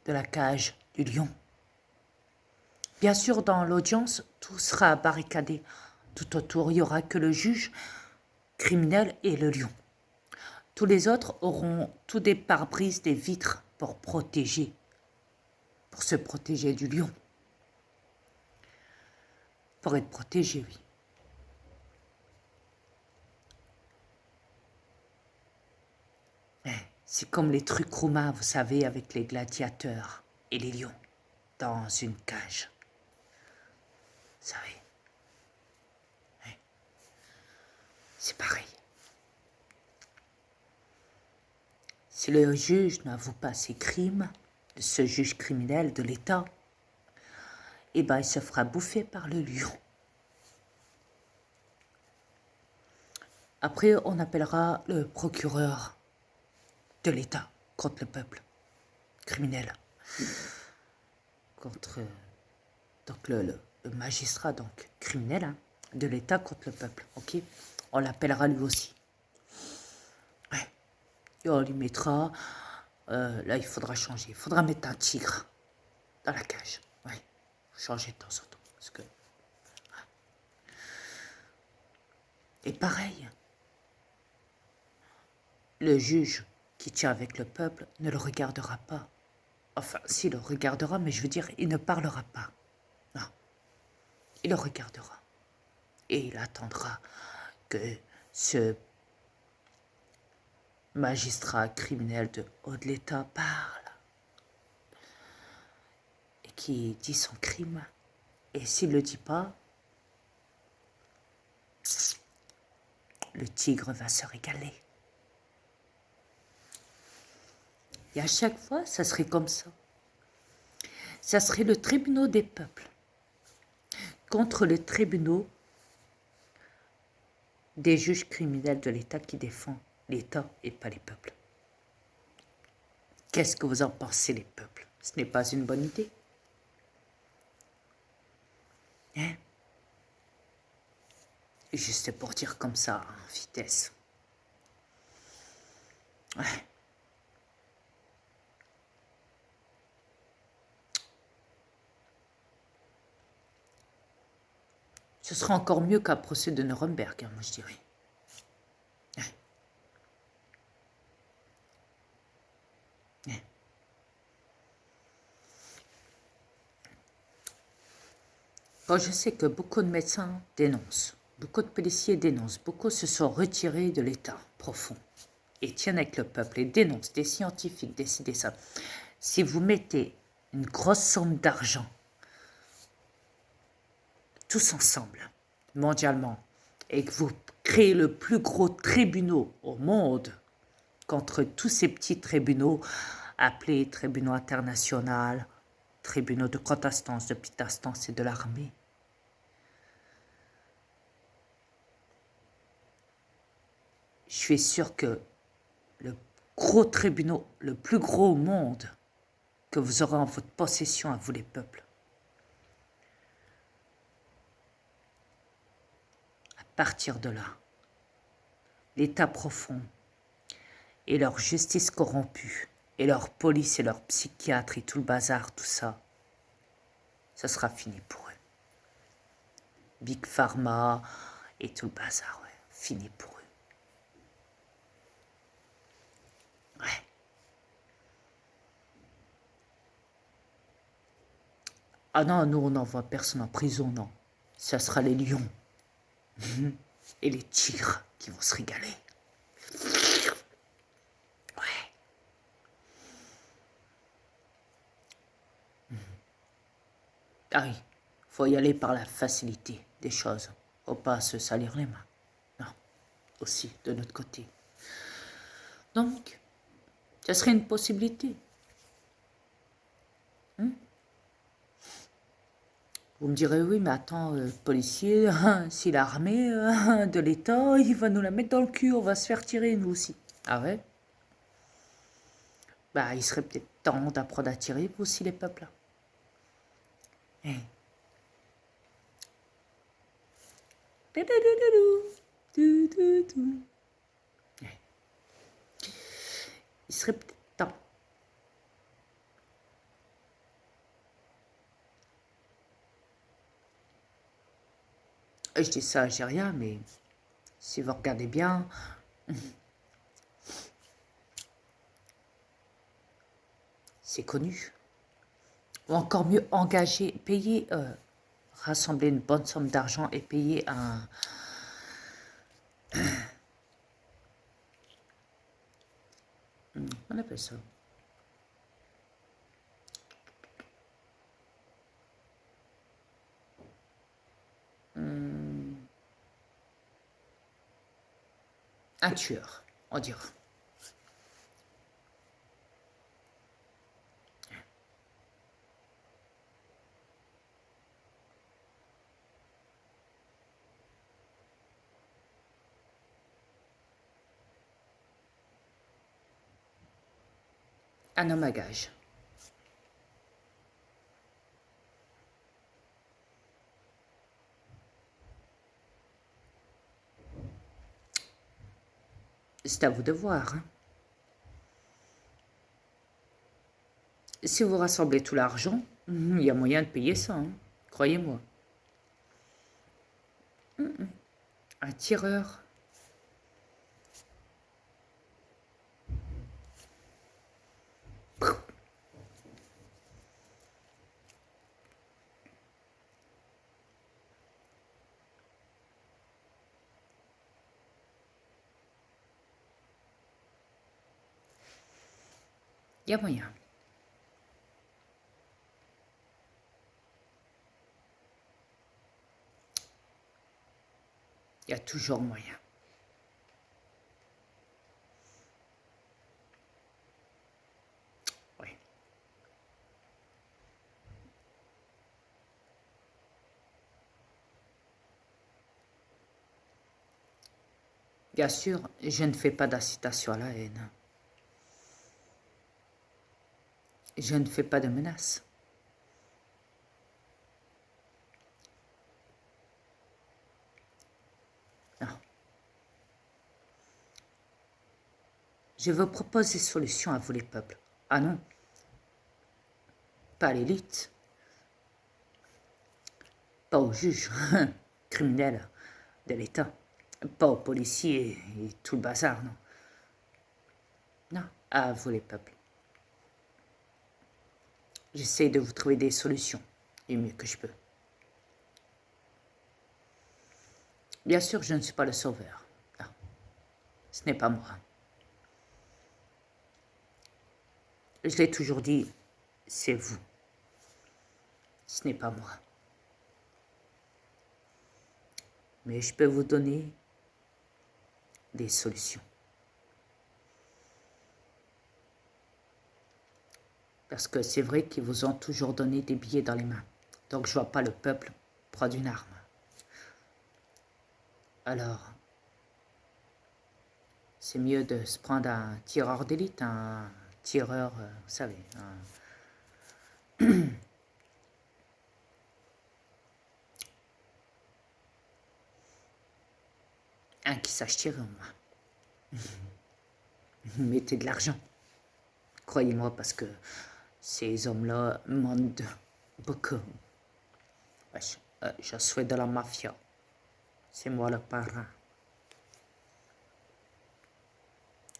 de la cage du lion. Bien sûr, dans l'audience, tout sera barricadé. Tout autour, il n'y aura que le juge criminel et le lion. Tous les autres auront tout des pare-brises, des vitres pour se protéger du lion. Pour être protégé, oui. C'est comme les trucs romains, vous savez, avec les gladiateurs et les lions dans une cage. Vous savez, c'est pareil. Si le juge n'avoue pas ses crimes, ce juge criminel de l'État, eh ben, il se fera bouffer par le lion. Après, on appellera le procureur de l'État contre le peuple criminel. Contre donc le magistrat donc criminel hein, de l'État contre le peuple. Ok, on l'appellera lui aussi. Ouais. Et on lui mettra. Là, il faudra changer. Il faudra mettre un tigre dans la cage. Ouais. Changer de temps en temps. Parce que, ouais. Et pareil, le juge qui tient avec le peuple ne le regardera pas. Enfin, s'il le regardera, mais je veux dire, il ne parlera pas. Non. Il le regardera. Et il attendra que ce magistrat criminel de haut de l'État parle et qui dit son crime. Et s'il ne le dit pas, le tigre va se régaler. Et à chaque fois, ça serait comme ça. Ça serait le tribunal des peuples contre le tribunal des juges criminels de l'État qui défend l'État et pas les peuples. Qu'est-ce que vous en pensez, les peuples? Ce n'est pas une bonne idée. Hein? Juste pour dire comme ça, en vitesse. Ouais. Ce sera encore mieux qu'un procès de Nuremberg, hein, moi je dirais. Ouais. Ouais. Bon, je sais que beaucoup de médecins dénoncent, beaucoup de policiers dénoncent, beaucoup se sont retirés de l'État profond et tiennent avec le peuple et dénoncent, des scientifiques décident ça. Si vous mettez une grosse somme d'argent, tous ensemble, mondialement, et que vous créez le plus gros tribunal au monde contre tous ces petits tribunaux appelés tribunaux internationaux, tribunaux de grande instance, de petite instance et de l'armée, je suis sûr que le gros tribunal, le plus gros au monde, que vous aurez en votre possession à vous les peuples, à partir de là, l'État profond et leur justice corrompue, et leur police et leurs psychiatres et tout le bazar, tout ça, ça sera fini pour eux. Big Pharma et tout le bazar, ouais, fini pour eux. Ouais. Ah non, nous on n'envoie personne en prison, non. Ça sera les lions et les tigres qui vont se régaler. Ouais. Ah oui, faut y aller par la facilité des choses. Faut pas se salir les mains. Non, aussi de notre côté. Donc, ça serait une possibilité. Vous me direz, oui, mais attends, policier, si l'armée de l'État, il va nous la mettre dans le cul, on va se faire tirer, nous aussi. Ah ouais? Bah, il serait peut-être temps d'apprendre à tirer, vous aussi, les peuples. Eh. Eh. Il serait peut-être temps. Je dis ça, j'ai rien, mais si vous regardez bien, c'est connu. Ou encore mieux, engager, payer, rassembler une bonne somme d'argent et payer un... On appelle ça un tueur, on dira. Un homme à gage. C'est à vous de voir. Hein. Si vous rassemblez tout l'argent, il y a moyen de payer ça, hein. Croyez-moi. Un tireur. Il y a moyen. Il y a toujours moyen. Oui. Bien sûr, je ne fais pas d'incitation à la haine. Je ne fais pas de menaces. Non. Je vous propose des solutions à vous les peuples. Ah non, pas à l'élite, pas aux juges criminels de l'État, pas aux policiers et tout le bazar, non. Non, à vous les peuples. J'essaie de vous trouver des solutions, du mieux que je peux. Bien sûr, je ne suis pas le sauveur. Non, ce n'est pas moi. Je l'ai toujours dit, c'est vous. Ce n'est pas moi. Mais je peux vous donner des solutions. Parce que c'est vrai qu'ils vous ont toujours donné des billets dans les mains. Donc je ne vois pas le peuple prendre une arme. Alors, c'est mieux de se prendre un tireur d'élite, un tireur, vous savez, un qui sache tirer au moins. Mettez de l'argent. Croyez-moi, parce que ces hommes-là mentent beaucoup. Wesh, je suis de la mafia. C'est moi le parrain.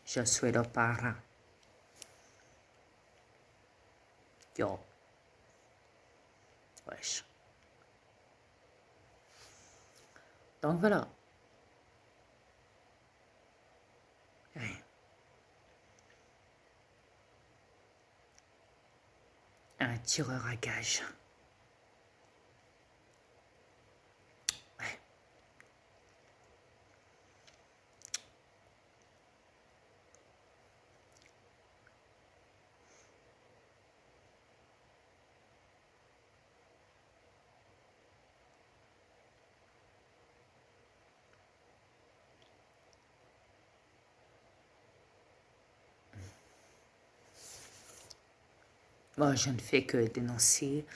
Je suis le parrain. Yo. Wesh. Donc voilà. Ouais. Un tireur à gage. Ouais. Moi, je ne fais que dénoncer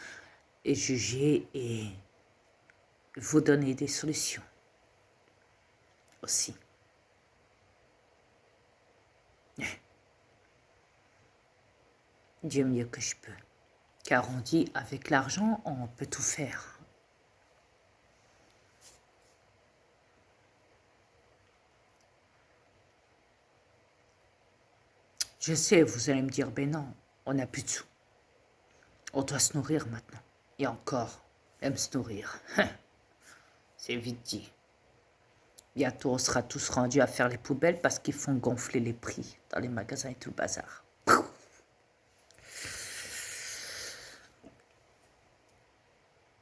et juger et vous donner des solutions aussi. Du mieux que je peux. Car on dit, avec l'argent, on peut tout faire. Je sais, vous allez me dire, ben non, on n'a plus de sous. On doit se nourrir maintenant. Et encore, même se nourrir. C'est vite dit. Bientôt, on sera tous rendus à faire les poubelles parce qu'ils font gonfler les prix dans les magasins et tout le bazar.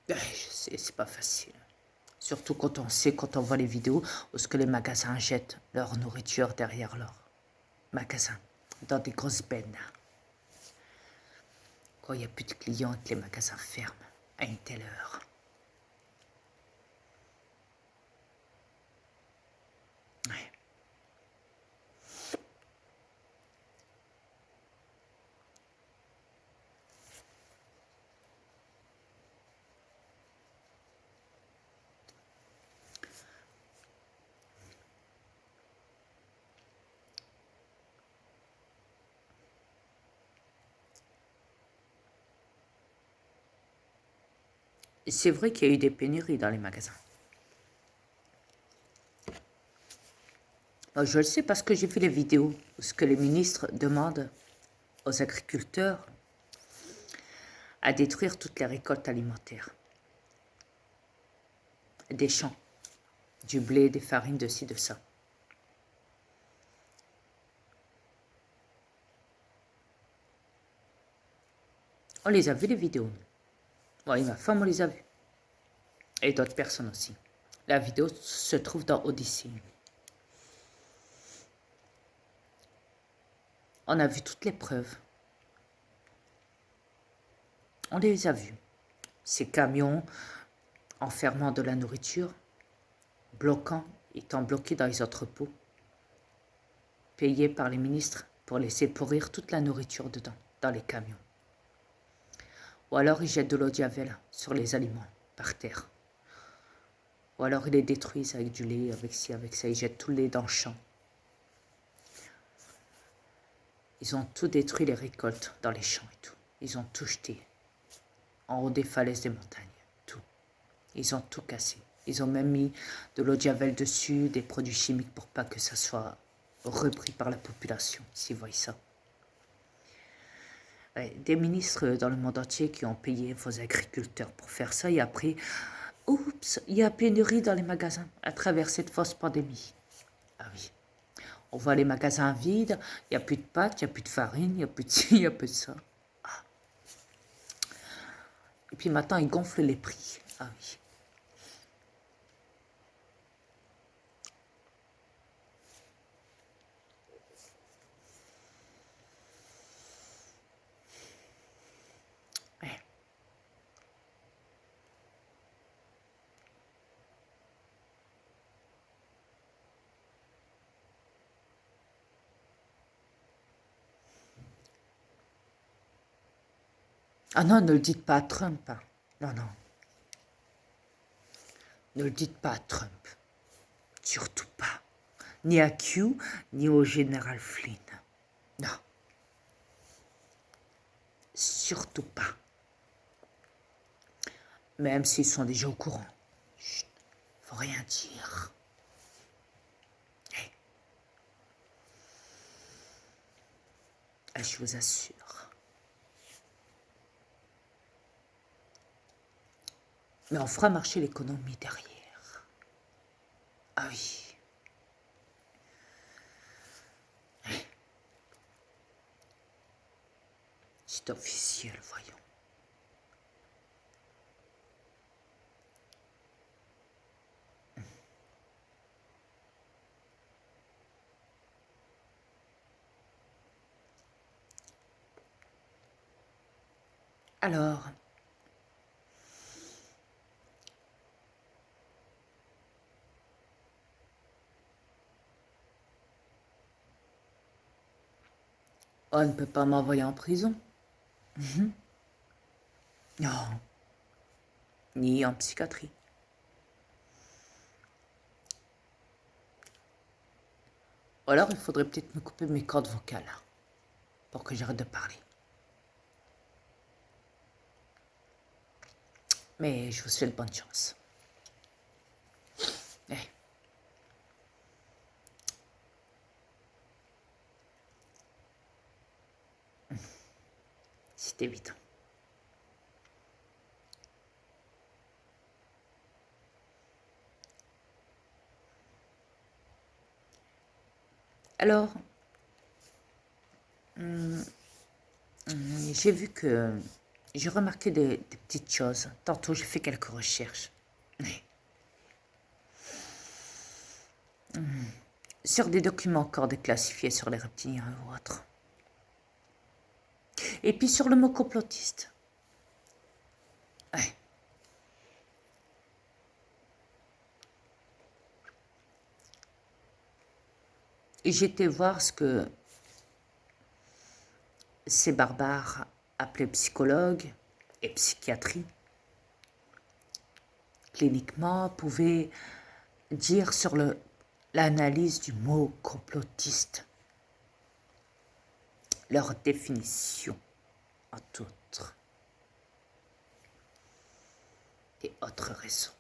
Je sais, c'est pas facile. Surtout quand on sait, quand on voit les vidéos où ce que les magasins jettent leur nourriture derrière leur magasin, dans des grosses bennes. Quand il n'y a plus de clients et que les magasins ferment à une telle heure. Ouais. Et c'est vrai qu'il y a eu des pénuries dans les magasins. Moi, je le sais parce que j'ai vu les vidéos où ce que les ministres demandent aux agriculteurs à détruire toutes les récoltes alimentaires. Des champs, du blé, des farines, de ci, de ça. On les a vus, les vidéos. Moi et ma femme, on les a vus. Et d'autres personnes aussi. La vidéo se trouve dans Odyssey. On a vu toutes les preuves. On les a vus. Ces camions enfermant de la nourriture, bloquant, étant bloqués dans les entrepôts, payés par les ministres pour laisser pourrir toute la nourriture dedans, dans les camions. Ou alors ils jettent de l'eau de Javel sur les aliments, par terre. Ou alors ils les détruisent avec du lait, avec ci, avec ça. Ils jettent tout le lait dans le champ. Ils ont tout détruit, les récoltes dans les champs et tout. Ils ont tout jeté en haut des falaises des montagnes. Tout. Ils ont tout cassé. Ils ont même mis de l'eau de Javel dessus, des produits chimiques pour pas que ça soit repris par la population, s'ils voient ça. Ouais, des ministres dans le monde entier qui ont payé vos agriculteurs pour faire ça et après, oups, il y a pénurie dans les magasins à travers cette fausse pandémie. Ah oui. On voit les magasins vides, il n'y a plus de pâtes, il n'y a plus de farine, il n'y a plus de ci, il n'y a plus de ça. Ah. Et puis maintenant, ils gonflent les prix. Ah oui. Ouais. Ah non, ne le dites pas à Trump. Hein. Non, non. Ne le dites pas à Trump. Surtout pas. Ni à Q, ni au général Flynn. Non. Surtout pas. Même s'ils sont déjà au courant. Chut, faut rien dire. Hey. Je vous assure. Mais on fera marcher l'économie derrière. Ah oui. C'est officiel, voyons. Alors, on ne peut pas m'envoyer en prison. Non. Ni en psychiatrie. Ou alors, il faudrait peut-être me couper mes cordes vocales pour que j'arrête de parler. Mais je vous souhaite bonne chance. Eh. C'est évident. Alors, j'ai vu que j'ai remarqué des petites choses. Tantôt, j'ai fait quelques recherches. Sur des documents encore déclassifiés sur les reptiliens ou autres. Et puis sur le mot complotiste. Ouais. Et j'étais voir ce que ces barbares appelaient psychologues et psychiatrie cliniquement pouvaient dire sur l'analyse du mot complotiste, leur définition entre autres et autres raisons.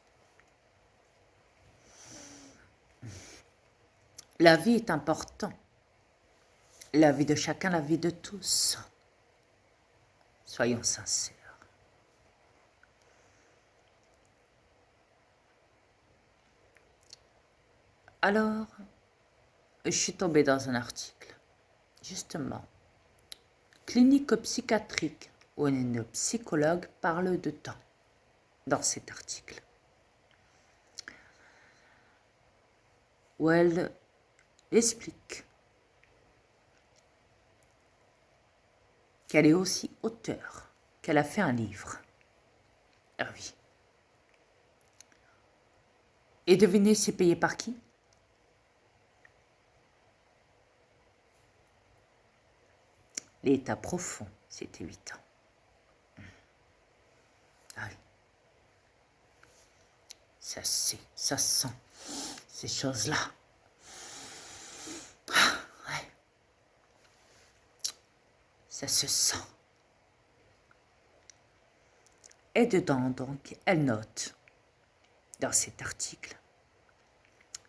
La vie est importante. La vie de chacun, la vie de tous. Soyons sincères. Alors, je suis tombée dans un article, justement, clinique psychiatrique, où une psychologue parle de temps dans cet article, où elle explique qu'elle est aussi auteure, qu'elle a fait un livre. Ah oui. Et devinez, c'est payé par qui? L'état profond, c'est évident. Ah oui. Ça sent ces choses-là. Ah, ouais. Ça se sent. Et dedans, donc, elle note, dans cet article,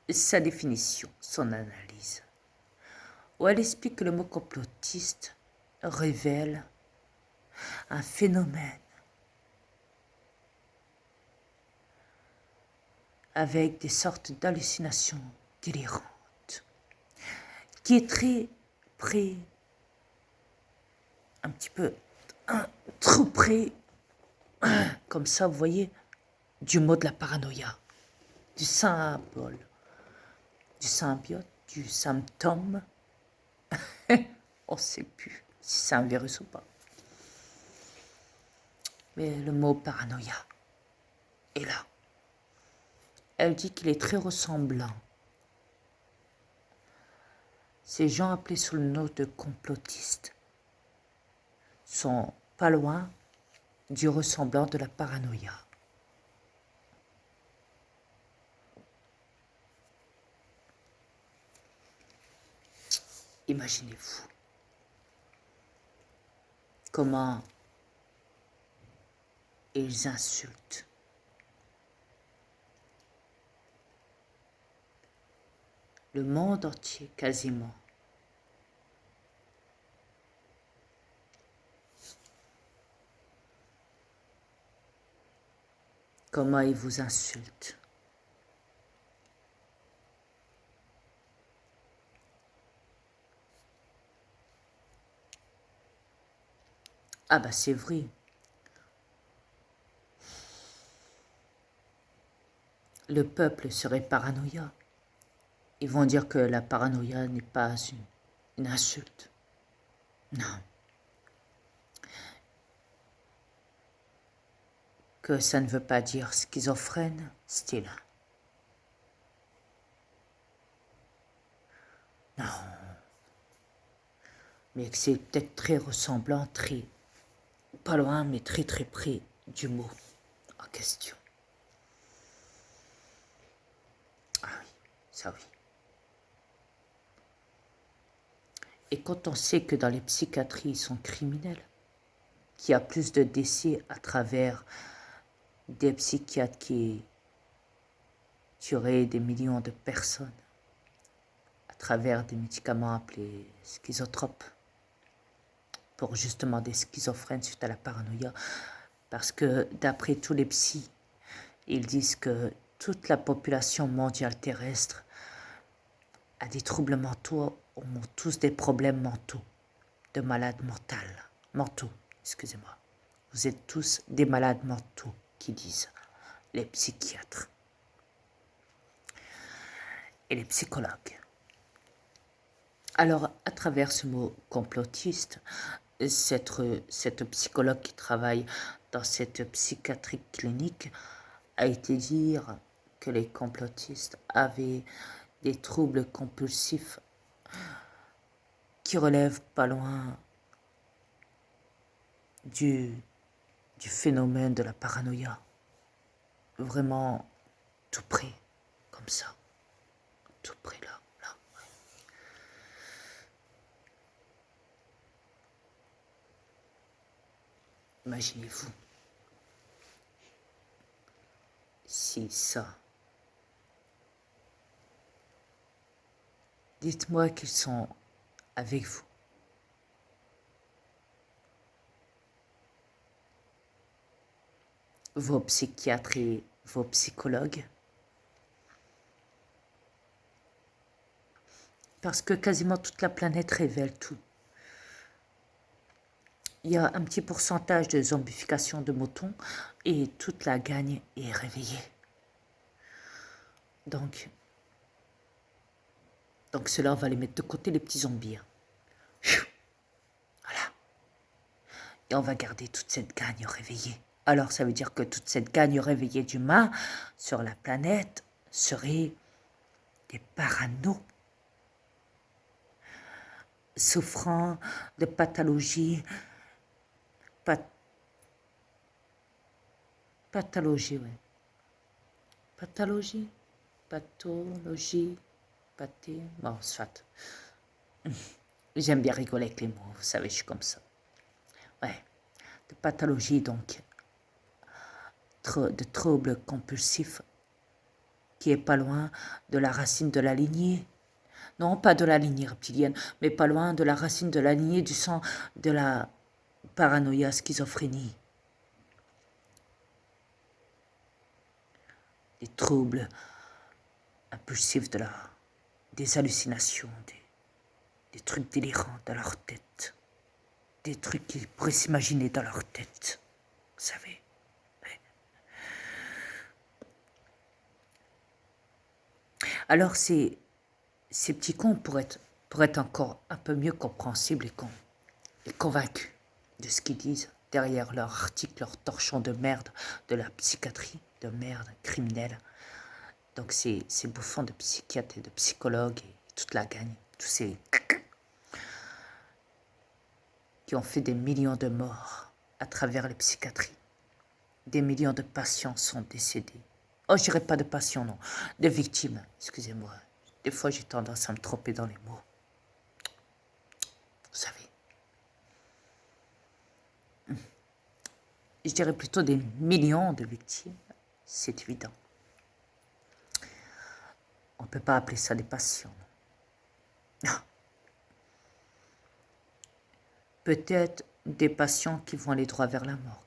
sa définition, son analyse, où elle explique que le mot complotiste révèle un phénomène avec des sortes d'hallucinations délirantes, qui est très près, un petit peu, trop près, comme ça, vous voyez, du mot de la paranoïa, du symbole, du symbiote, du symptôme. On ne sait plus si c'est un virus ou pas. Mais le mot paranoïa est là. Elle dit qu'il est très ressemblant. Ces gens appelés sous le nom de complotistes sont pas loin du ressemblant de la paranoïa. Imaginez-vous comment ils insultent le monde entier quasiment. Comment ils vous insultent. Ah bah c'est vrai. Le peuple serait paranoïa. Ils vont dire que la paranoïa n'est pas une insulte. Non. Que ça ne veut pas dire schizophrène, style. Non. Mais que c'est peut-être très ressemblant, très, pas loin, mais très très près du mot en question. Ah oui, ça oui. Et quand on sait que dans les psychiatries, ils sont criminels, qu'il y a plus de décès à travers des psychiatres qui tueraient des millions de personnes, à travers des médicaments appelés schizotropes, pour justement des schizophrènes suite à la paranoïa. Parce que d'après tous les psys, ils disent que toute la population mondiale terrestre a des troubles mentaux, ont tous des problèmes mentaux, de malades mentaux, excusez-moi. Vous êtes tous des malades mentaux, qui disent les psychiatres et les psychologues. Alors, à travers ce mot complotiste, cette psychologue qui travaille dans cette psychiatrie clinique a été dire que les complotistes avaient des troubles compulsifs qui relèvent pas loin du phénomène de la paranoïa. Vraiment tout près, comme ça. Tout près là. Imaginez-vous si ça. Dites-moi qu'ils sont avec vous. Vos psychiatres et vos psychologues. Parce que quasiment toute la planète révèle tout. Il y a un petit pourcentage de zombification de moutons et toute la gagne est réveillée. Donc cela, on va les mettre de côté, les petits zombies. Voilà. Et on va garder toute cette gagne réveillée. Alors, ça veut dire que toute cette gagne réveillée d'humains sur la planète serait des paranos, souffrant de pathologies, pathologie, ouais. Pathologie, bon, soit. J'aime bien rigoler avec les mots, vous savez, je suis comme ça. Ouais, de pathologie, donc, de troubles compulsifs, qui est pas loin de la racine de la lignée. Non, pas de la lignée reptilienne, mais pas loin de la racine de la lignée du sang de la paranoïa, schizophrénie. Des troubles impulsifs des hallucinations, des trucs délirants dans leur tête, des trucs qu'ils pourraient s'imaginer dans leur tête, vous savez. Ouais. Alors ces petits cons pourraient être encore un peu mieux compréhensibles et convaincus de ce qu'ils disent derrière leur article, leur torchon de merde de la psychiatrie, de merde criminelle. Donc ces bouffons de psychiatres et de psychologues et toute la gagne, tous ces qui ont fait des millions de morts à travers les psychiatries. Des millions de patients sont décédés. Oh, je dirais pas de patients, non. De victimes, excusez-moi. Des fois, j'ai tendance à me tromper dans les mots. Vous savez. Je dirais plutôt des millions de victimes. C'est évident. On ne peut pas appeler ça des patients. Non. Peut-être des patients qui vont aller droit vers la morgue.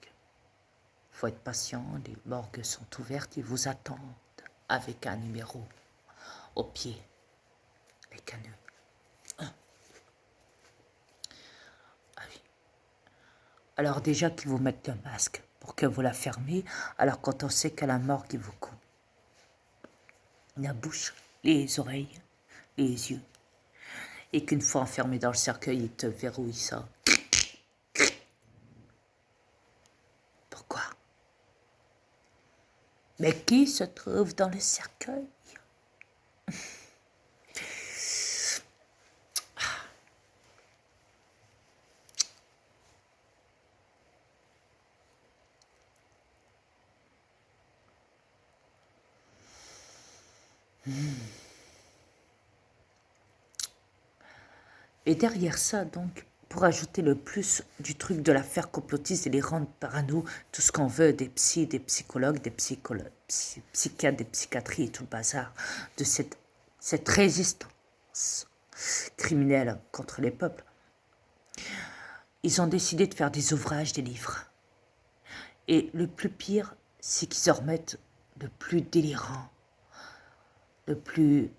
Il faut être patient, les morgues sont ouvertes, ils vous attendent avec un numéro au pied, avec un nœud. Ah oui. Alors déjà qu'ils vous mettent le masque pour que vous la fermez, alors quand on sait qu'à la morgue, ils vous coupent la bouche, les oreilles, les yeux, et qu'une fois enfermé dans le cercueil, ils te verrouillent ça. Pourquoi? Mais qui se trouve dans le cercueil? Et derrière ça, donc, pour ajouter le plus du truc de l'affaire complotiste et les rendre parano, tout ce qu'on veut, des psys, des psychologues, des psychiatres, des psychiatries et tout le bazar, de cette résistance criminelle contre les peuples. ils ont décidé de faire des ouvrages, des livres. Et le plus pire, c'est qu'ils en remettent le plus délirant, le plus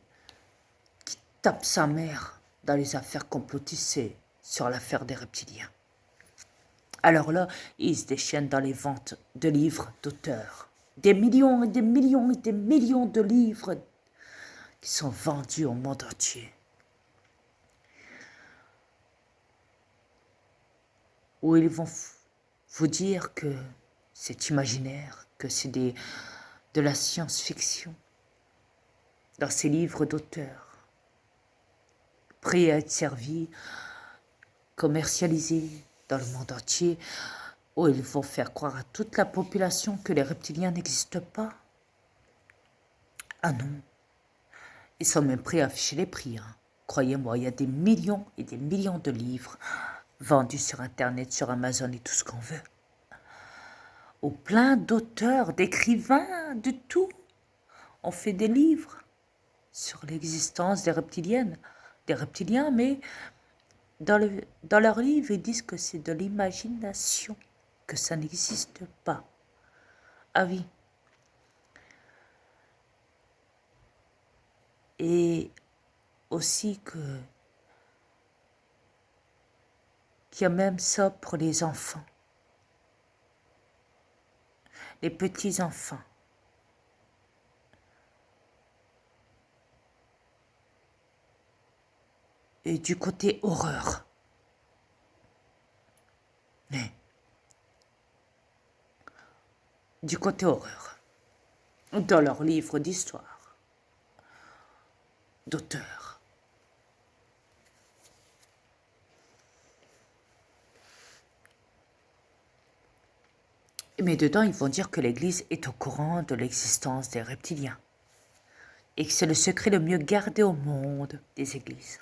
qui tape sa mère dans les affaires complotistes, c'est sur l'affaire des reptiliens. Alors là, ils se déchaînent dans les ventes de livres d'auteurs. Des millions et des millions et des millions de livres qui sont vendus au monde entier. Où ils vont vous dire que c'est imaginaire, que c'est de la science-fiction. Dans ces livres d'auteurs, prêts à être servis, commercialisés dans le monde entier, où ils vont faire croire à toute la population que les reptiliens n'existent pas. Ah non, ils sont même prêts à afficher les prix. Hein. Croyez-moi, il y a des millions et des millions de livres vendus sur Internet, sur Amazon et tout ce qu'on veut. Où plein d'auteurs, d'écrivains, de tout, ont fait des livres sur l'existence des reptiliens, mais dans leurs livres, ils disent que c'est de l'imagination, que ça n'existe pas. Ah oui. Et aussi qu'il y a même ça pour les enfants, les petits-enfants. Et du côté horreur. Mais, du côté horreur. Dans leurs livres d'histoire, d'auteurs. Mais dedans, ils vont dire que l'Église est au courant de l'existence des reptiliens. Et que c'est le secret le mieux gardé au monde des églises.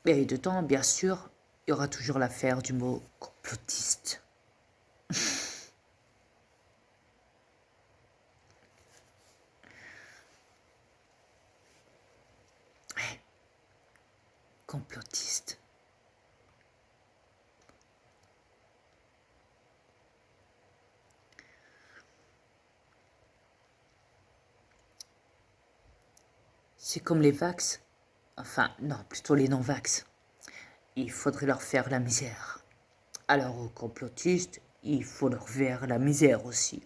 Et dedans, bien sûr, il y aura toujours l'affaire du mot complotiste. Ouais. Complotiste. C'est comme les vax. Enfin, non, plutôt les non-vax. Il faudrait leur faire la misère. Alors aux complotistes, il faut leur faire la misère aussi.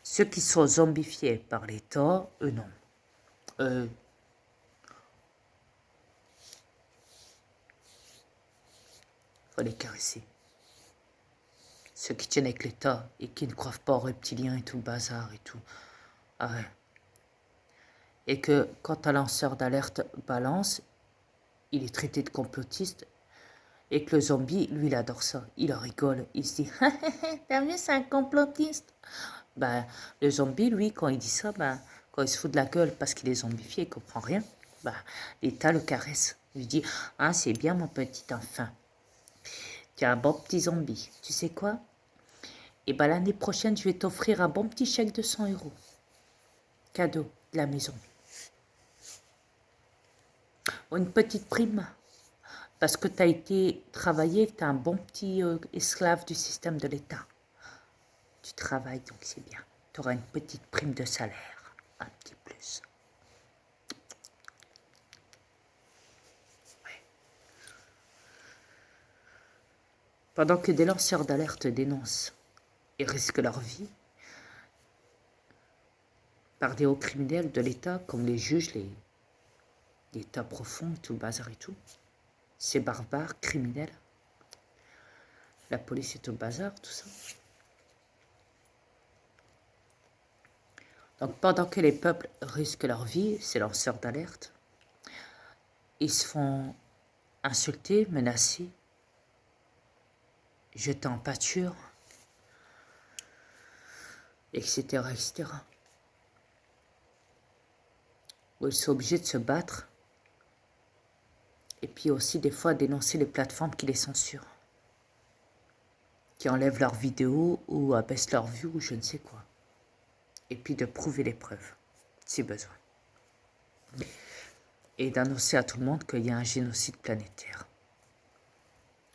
Ceux qui sont zombifiés par l'État, eux non. Faut les caresser. Ceux qui tiennent avec l'État et qui ne croient pas aux reptiliens et tout le bazar et tout. Ah ouais. Et que quand un lanceur d'alerte balance, il est traité de complotiste. Et que le zombie, lui, il adore ça. Il en rigole. Il se dit, t'as vu, c'est un complotiste. Ben, le zombie, lui, quand il dit ça, ben, quand il se fout de la gueule parce qu'il est zombifié, il comprend rien, ben, l'État le caresse. Il lui dit, ah, c'est bien mon petit enfant. Tu es un bon petit zombie. Tu sais quoi? Et ben, l'année prochaine, je vais t'offrir un bon petit chèque de 100 €. Cadeau de la maison. Ou une petite prime. Parce que tu as été travaillé, tu es un bon petit esclave du système de l'État. Tu travailles, donc c'est bien. Tu auras une petite prime de salaire, un petit plus. Ouais. Pendant que des lanceurs d'alerte dénoncent et risquent leur vie, par des hauts criminels de l'État, comme les juges, l'État profond, tout le bazar et tout, ces barbares criminels, la police est au bazar, tout ça. Donc pendant que les peuples risquent leur vie, ces lanceurs d'alerte, ils se font insulter, menacer, jeter en pâture, etc., etc. Où ils sont obligés de se battre, et puis aussi des fois dénoncer les plateformes qui les censurent, qui enlèvent leurs vidéos ou abaissent leurs vues ou je ne sais quoi. et puis de prouver les preuves, si besoin. Et d'annoncer à tout le monde qu'il y a un génocide planétaire.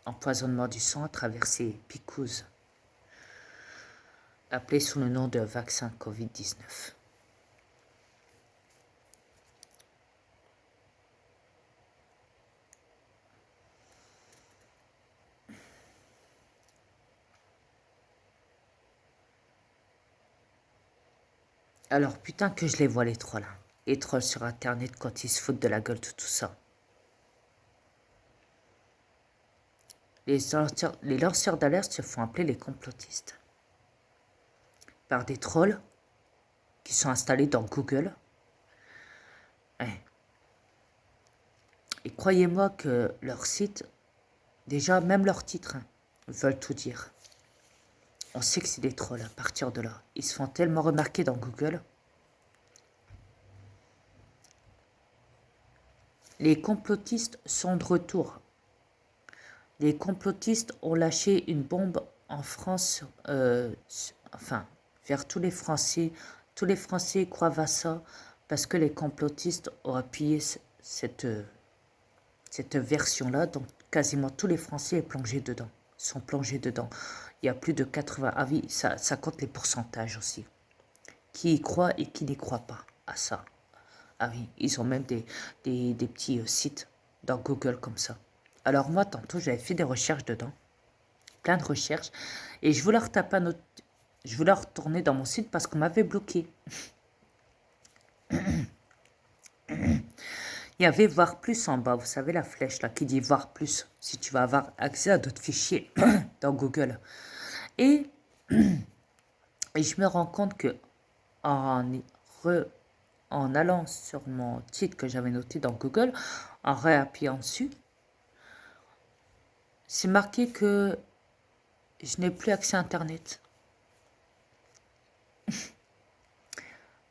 Empoisonnement du sang à travers ces picouzes, appelées sous le nom de vaccin Covid-19. Alors putain que je les vois les trolls. Hein. Les trolls sur internet quand ils se foutent de la gueule de tout ça. Les lanceurs d'alerte se font appeler les complotistes. Par des trolls qui sont installés dans Google. Ouais. Et croyez-moi que leur site, déjà même leur titre, hein, veulent tout dire. On sait que c'est des trolls à partir de là. Ils se font tellement remarquer dans Google. Les complotistes sont de retour. Les complotistes ont lâché une bombe en France, vers tous les Français. Tous les Français croient à ça parce que les complotistes ont appuyé cette version-là. Donc, quasiment tous les Français sont plongés dedans. Il y a plus de 80 avis. Ça compte les pourcentages aussi. Qui y croit et qui n'y croit pas à ça. Ah oui, ils ont même des petits sites dans Google comme ça. Alors moi, tantôt, j'avais fait des recherches dedans. Plein de recherches. Et je voulais retourner dans mon site parce qu'on m'avait bloqué. Il y avait voir plus en bas. Vous savez la flèche là qui dit voir plus. Si tu vas avoir accès à d'autres fichiers dans Google. Et je me rends compte que en allant sur mon titre que j'avais noté dans Google, en réappuyant dessus, c'est marqué que je n'ai plus accès à Internet.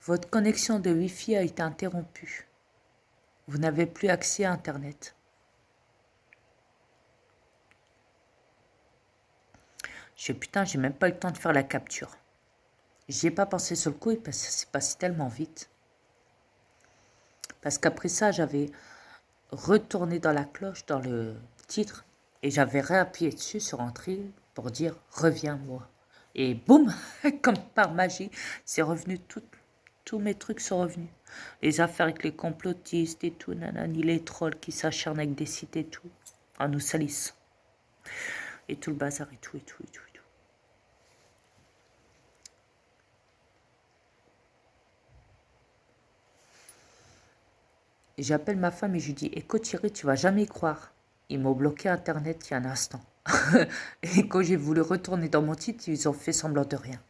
Votre connexion de Wi-Fi a été interrompue. Vous n'avez plus accès à Internet. Putain, j'ai même pas eu le temps de faire la capture. J'y ai pas pensé sur le coup parce que ça s'est passé tellement vite. Parce qu'après ça, j'avais retourné dans la cloche, dans le titre, et j'avais réappuyé dessus sur entrée pour dire « Reviens-moi ». Et boum, comme par magie, c'est revenu, tous mes trucs sont revenus. Les affaires avec les complotistes et tout, nanani, les trolls qui s'acharnent avec des sites et tout, en nous salissent. Et tout le bazar et tout, et tout, et tout, et tout. Et j'appelle ma femme et je lui dis « Écoute Thierry, tu vas jamais y croire. Ils m'ont bloqué Internet il y a un instant. » Et quand j'ai voulu retourner dans mon titre, ils ont fait semblant de rien.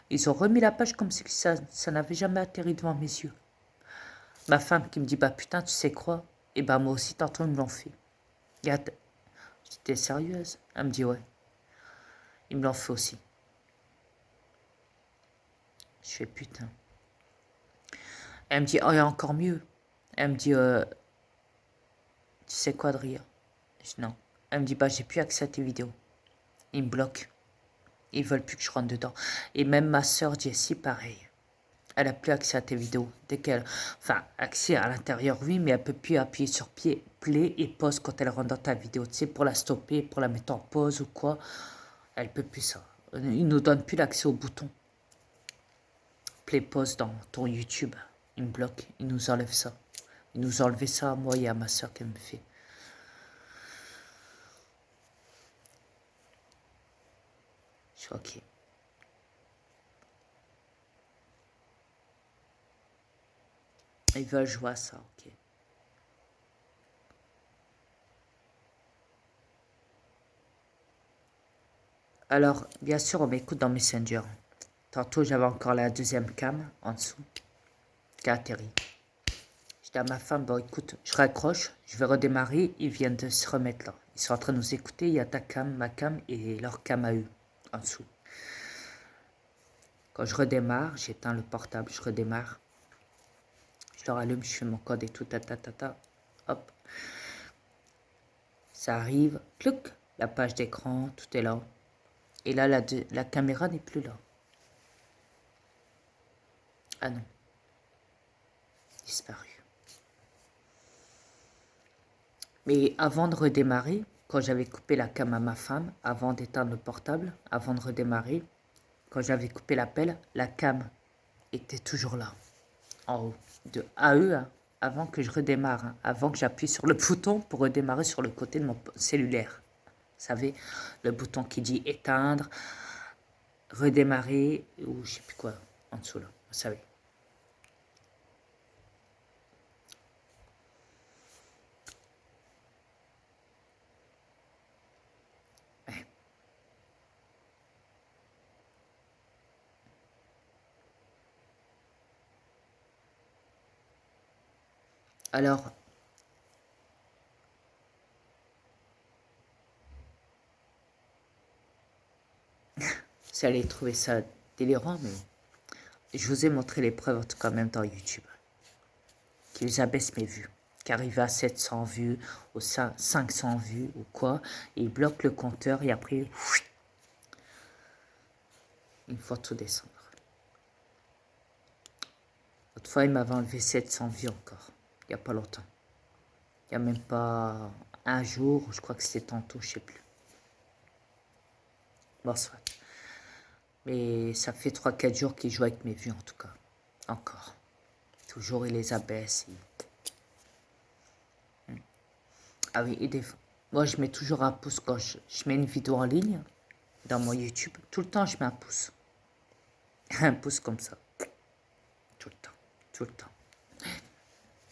Ils ont remis la page comme si ça n'avait jamais atterri devant mes yeux. Ma femme qui me dit, bah putain, tu sais quoi? Et bah moi aussi, tantôt, ils me l'ont fait. J'étais sérieuse? Elle me dit, ouais. Ils me l'ont fait aussi. Je fais, putain. Elle me dit, oh, il y a encore mieux. Elle me dit, tu sais quoi, Adrien? Je dis, non. Elle me dit, bah j'ai plus accès à tes vidéos. Ils me bloquent. Ils veulent plus que je rentre dedans. Et même ma soeur Jessie, pareil. Elle n'a plus accès à tes vidéos. Dès qu'elle... Enfin, accès à l'intérieur, oui, mais elle ne peut plus appuyer sur play et pause quand elle rentre dans ta vidéo. Tu sais, pour la stopper, pour la mettre en pause ou quoi. Elle ne peut plus ça. Ils ne nous donnent plus l'accès au bouton. Play, pause dans ton YouTube. Ils me bloquent. Ils nous enlèvent ça. Ils nous ont enlevé ça à moi et à ma soeur qu'elle me fait. Je suis ok. Ils veulent jouer à ça, ok. Alors, bien sûr, on m'écoute dans Messenger. Tantôt, j'avais encore la deuxième cam en dessous qui a atterri. Je dis à ma femme, bon écoute, je raccroche, je vais redémarrer, ils viennent de se remettre là. Ils sont en train de nous écouter, il y a ta cam, ma cam et leur cam à eux, en dessous. Quand je redémarre, j'éteins le portable, je redémarre. Je leur allume, je fais mon code et tout, hop. Ça arrive, clouc, la page d'écran, tout est là. Et là, la caméra n'est plus là. Ah non. Disparu. Mais avant de redémarrer, quand j'avais coupé la cam à ma femme, avant d'éteindre le portable, avant de redémarrer, quand j'avais coupé l'appel, la cam était toujours là, en haut, de AE, hein, avant que je redémarre, hein, avant que j'appuie sur le bouton pour redémarrer sur le côté de mon cellulaire. Vous savez, le bouton qui dit éteindre, redémarrer, ou je sais plus quoi, en dessous là, vous savez. Ouais. Alors, vous allez trouver ça délirant, mais je vous ai montré les preuves en tout cas même dans YouTube. Qu'ils abaissent mes vues. Qu'arriver à 700 vues, ou 500 vues, ou quoi, ils bloquent le compteur et après, il faut tout descendre. L'autre fois, il m'avait enlevé 700 vues encore, il n'y a pas longtemps. Il n'y a même pas un jour, je crois que c'était tantôt, je ne sais plus. Bon, soit. Mais ça fait 3-4 jours qu'il joue avec mes vues en tout cas. Encore. Toujours il les abaisse. Ah oui, et moi je mets toujours un pouce quand je mets une vidéo en ligne dans mon YouTube. Tout le temps je mets un pouce. Un pouce comme ça. Tout le temps. Tout le temps.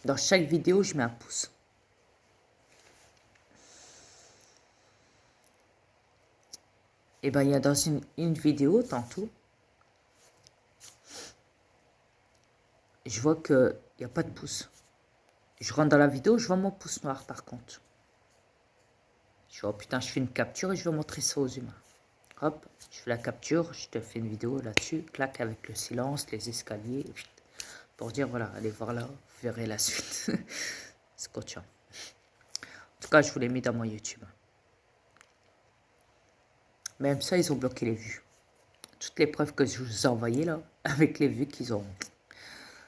Dans chaque vidéo je mets un pouce. Et ben il y a dans une vidéo tantôt. Je vois qu'il n'y a pas de pouce. Je rentre dans la vidéo, je vois mon pouce noir par contre. Je vois, oh putain, je fais une capture et je vais montrer ça aux humains. Hop, je fais la capture, je te fais une vidéo là-dessus, claque avec le silence, les escaliers, pour dire voilà, allez voir là, vous verrez la suite. C'est coachant. En tout cas, je vous l'ai mis dans mon YouTube. Même ça, ils ont bloqué les vues. Toutes les preuves que je vous ai envoyées là, avec les vues qu'ils ont,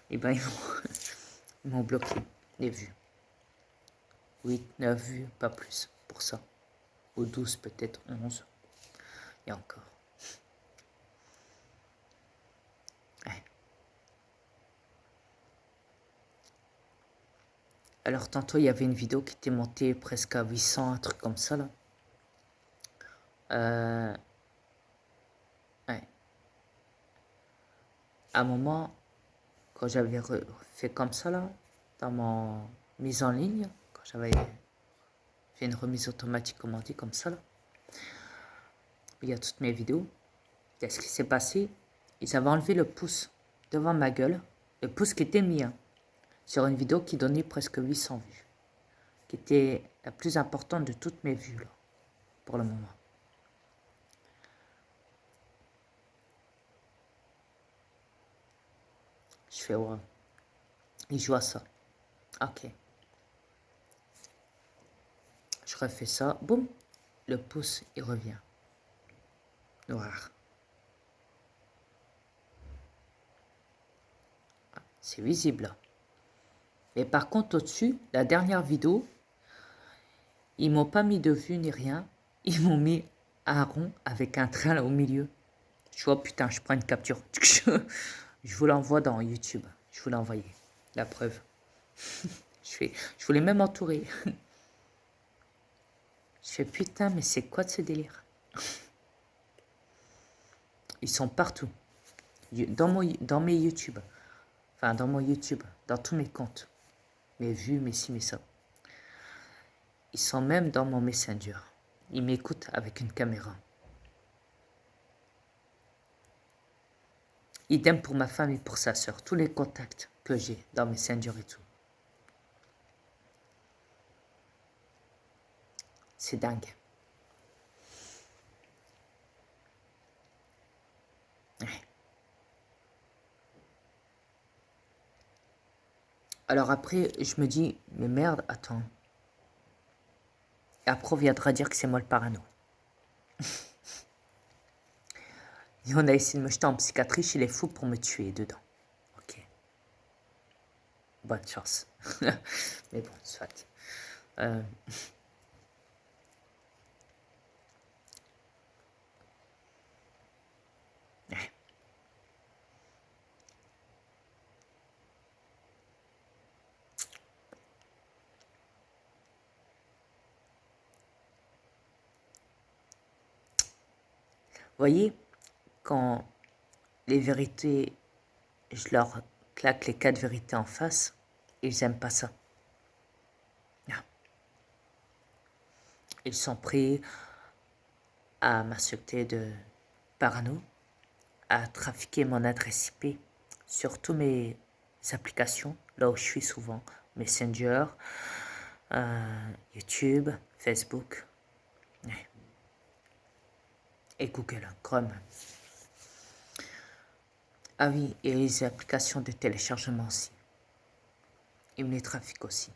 eh ben ils m'ont bloqué les vues. 8, 9 vues, pas plus pour ça. Ou 12, peut-être 11. Et encore. Ouais. Alors tantôt, il y avait une vidéo qui était montée presque à 800, un truc comme ça là. Ouais. À un moment, quand j'avais fait comme ça là, dans mon mise en ligne, quand j'avais fait une remise automatique, comme on dit, comme ça là, il y a toutes mes vidéos. Qu'est-ce qui s'est passé? Ils avaient enlevé le pouce devant ma gueule, le pouce qui était mis, hein, sur une vidéo qui donnait presque 800 vues, qui était la plus importante de toutes mes vues là, pour le moment. Je fais ouais. Ils jouent à ça. Ok. Je refais ça. Boum. Le pouce, il revient. Noir. C'est visible là. Mais par contre, au-dessus, la dernière vidéo, ils m'ont pas mis de vue ni rien. Ils m'ont mis un rond avec un train là au milieu. Je vois, putain, je prends une capture. Je vous l'envoie dans YouTube. Je vous l'ai envoyé. La preuve. Je voulais même entourer. Je fais, putain, mais c'est quoi de ce délire? Ils sont partout. Dans mes YouTube. Enfin, dans mon YouTube. Dans tous mes comptes. Mes vues, mes ci, mes ça. Ils sont même dans mon Messenger. Ils m'écoutent avec une caméra. Idem pour ma femme et pour sa soeur. Tous les contacts que j'ai dans Messenger et tout. C'est dingue. Ouais. Alors après, je me dis, mais merde, attends. Et après, on viendra dire que c'est moi le parano. Et on a essayé de me jeter en psychiatrie chez les fous pour me tuer dedans. Ok. bonne chance. Mais bon, soit. Voyez, quand les vérités, je leur claque les 4 vérités en face, ils n'aiment pas ça. Ils sont pris à m'insulter de parano, à trafiquer mon adresse IP sur toutes mes applications, là où je suis souvent, Messenger, YouTube, Facebook et Google Chrome. Ah oui, et les applications de téléchargement aussi. Ils me les trafiquent aussi.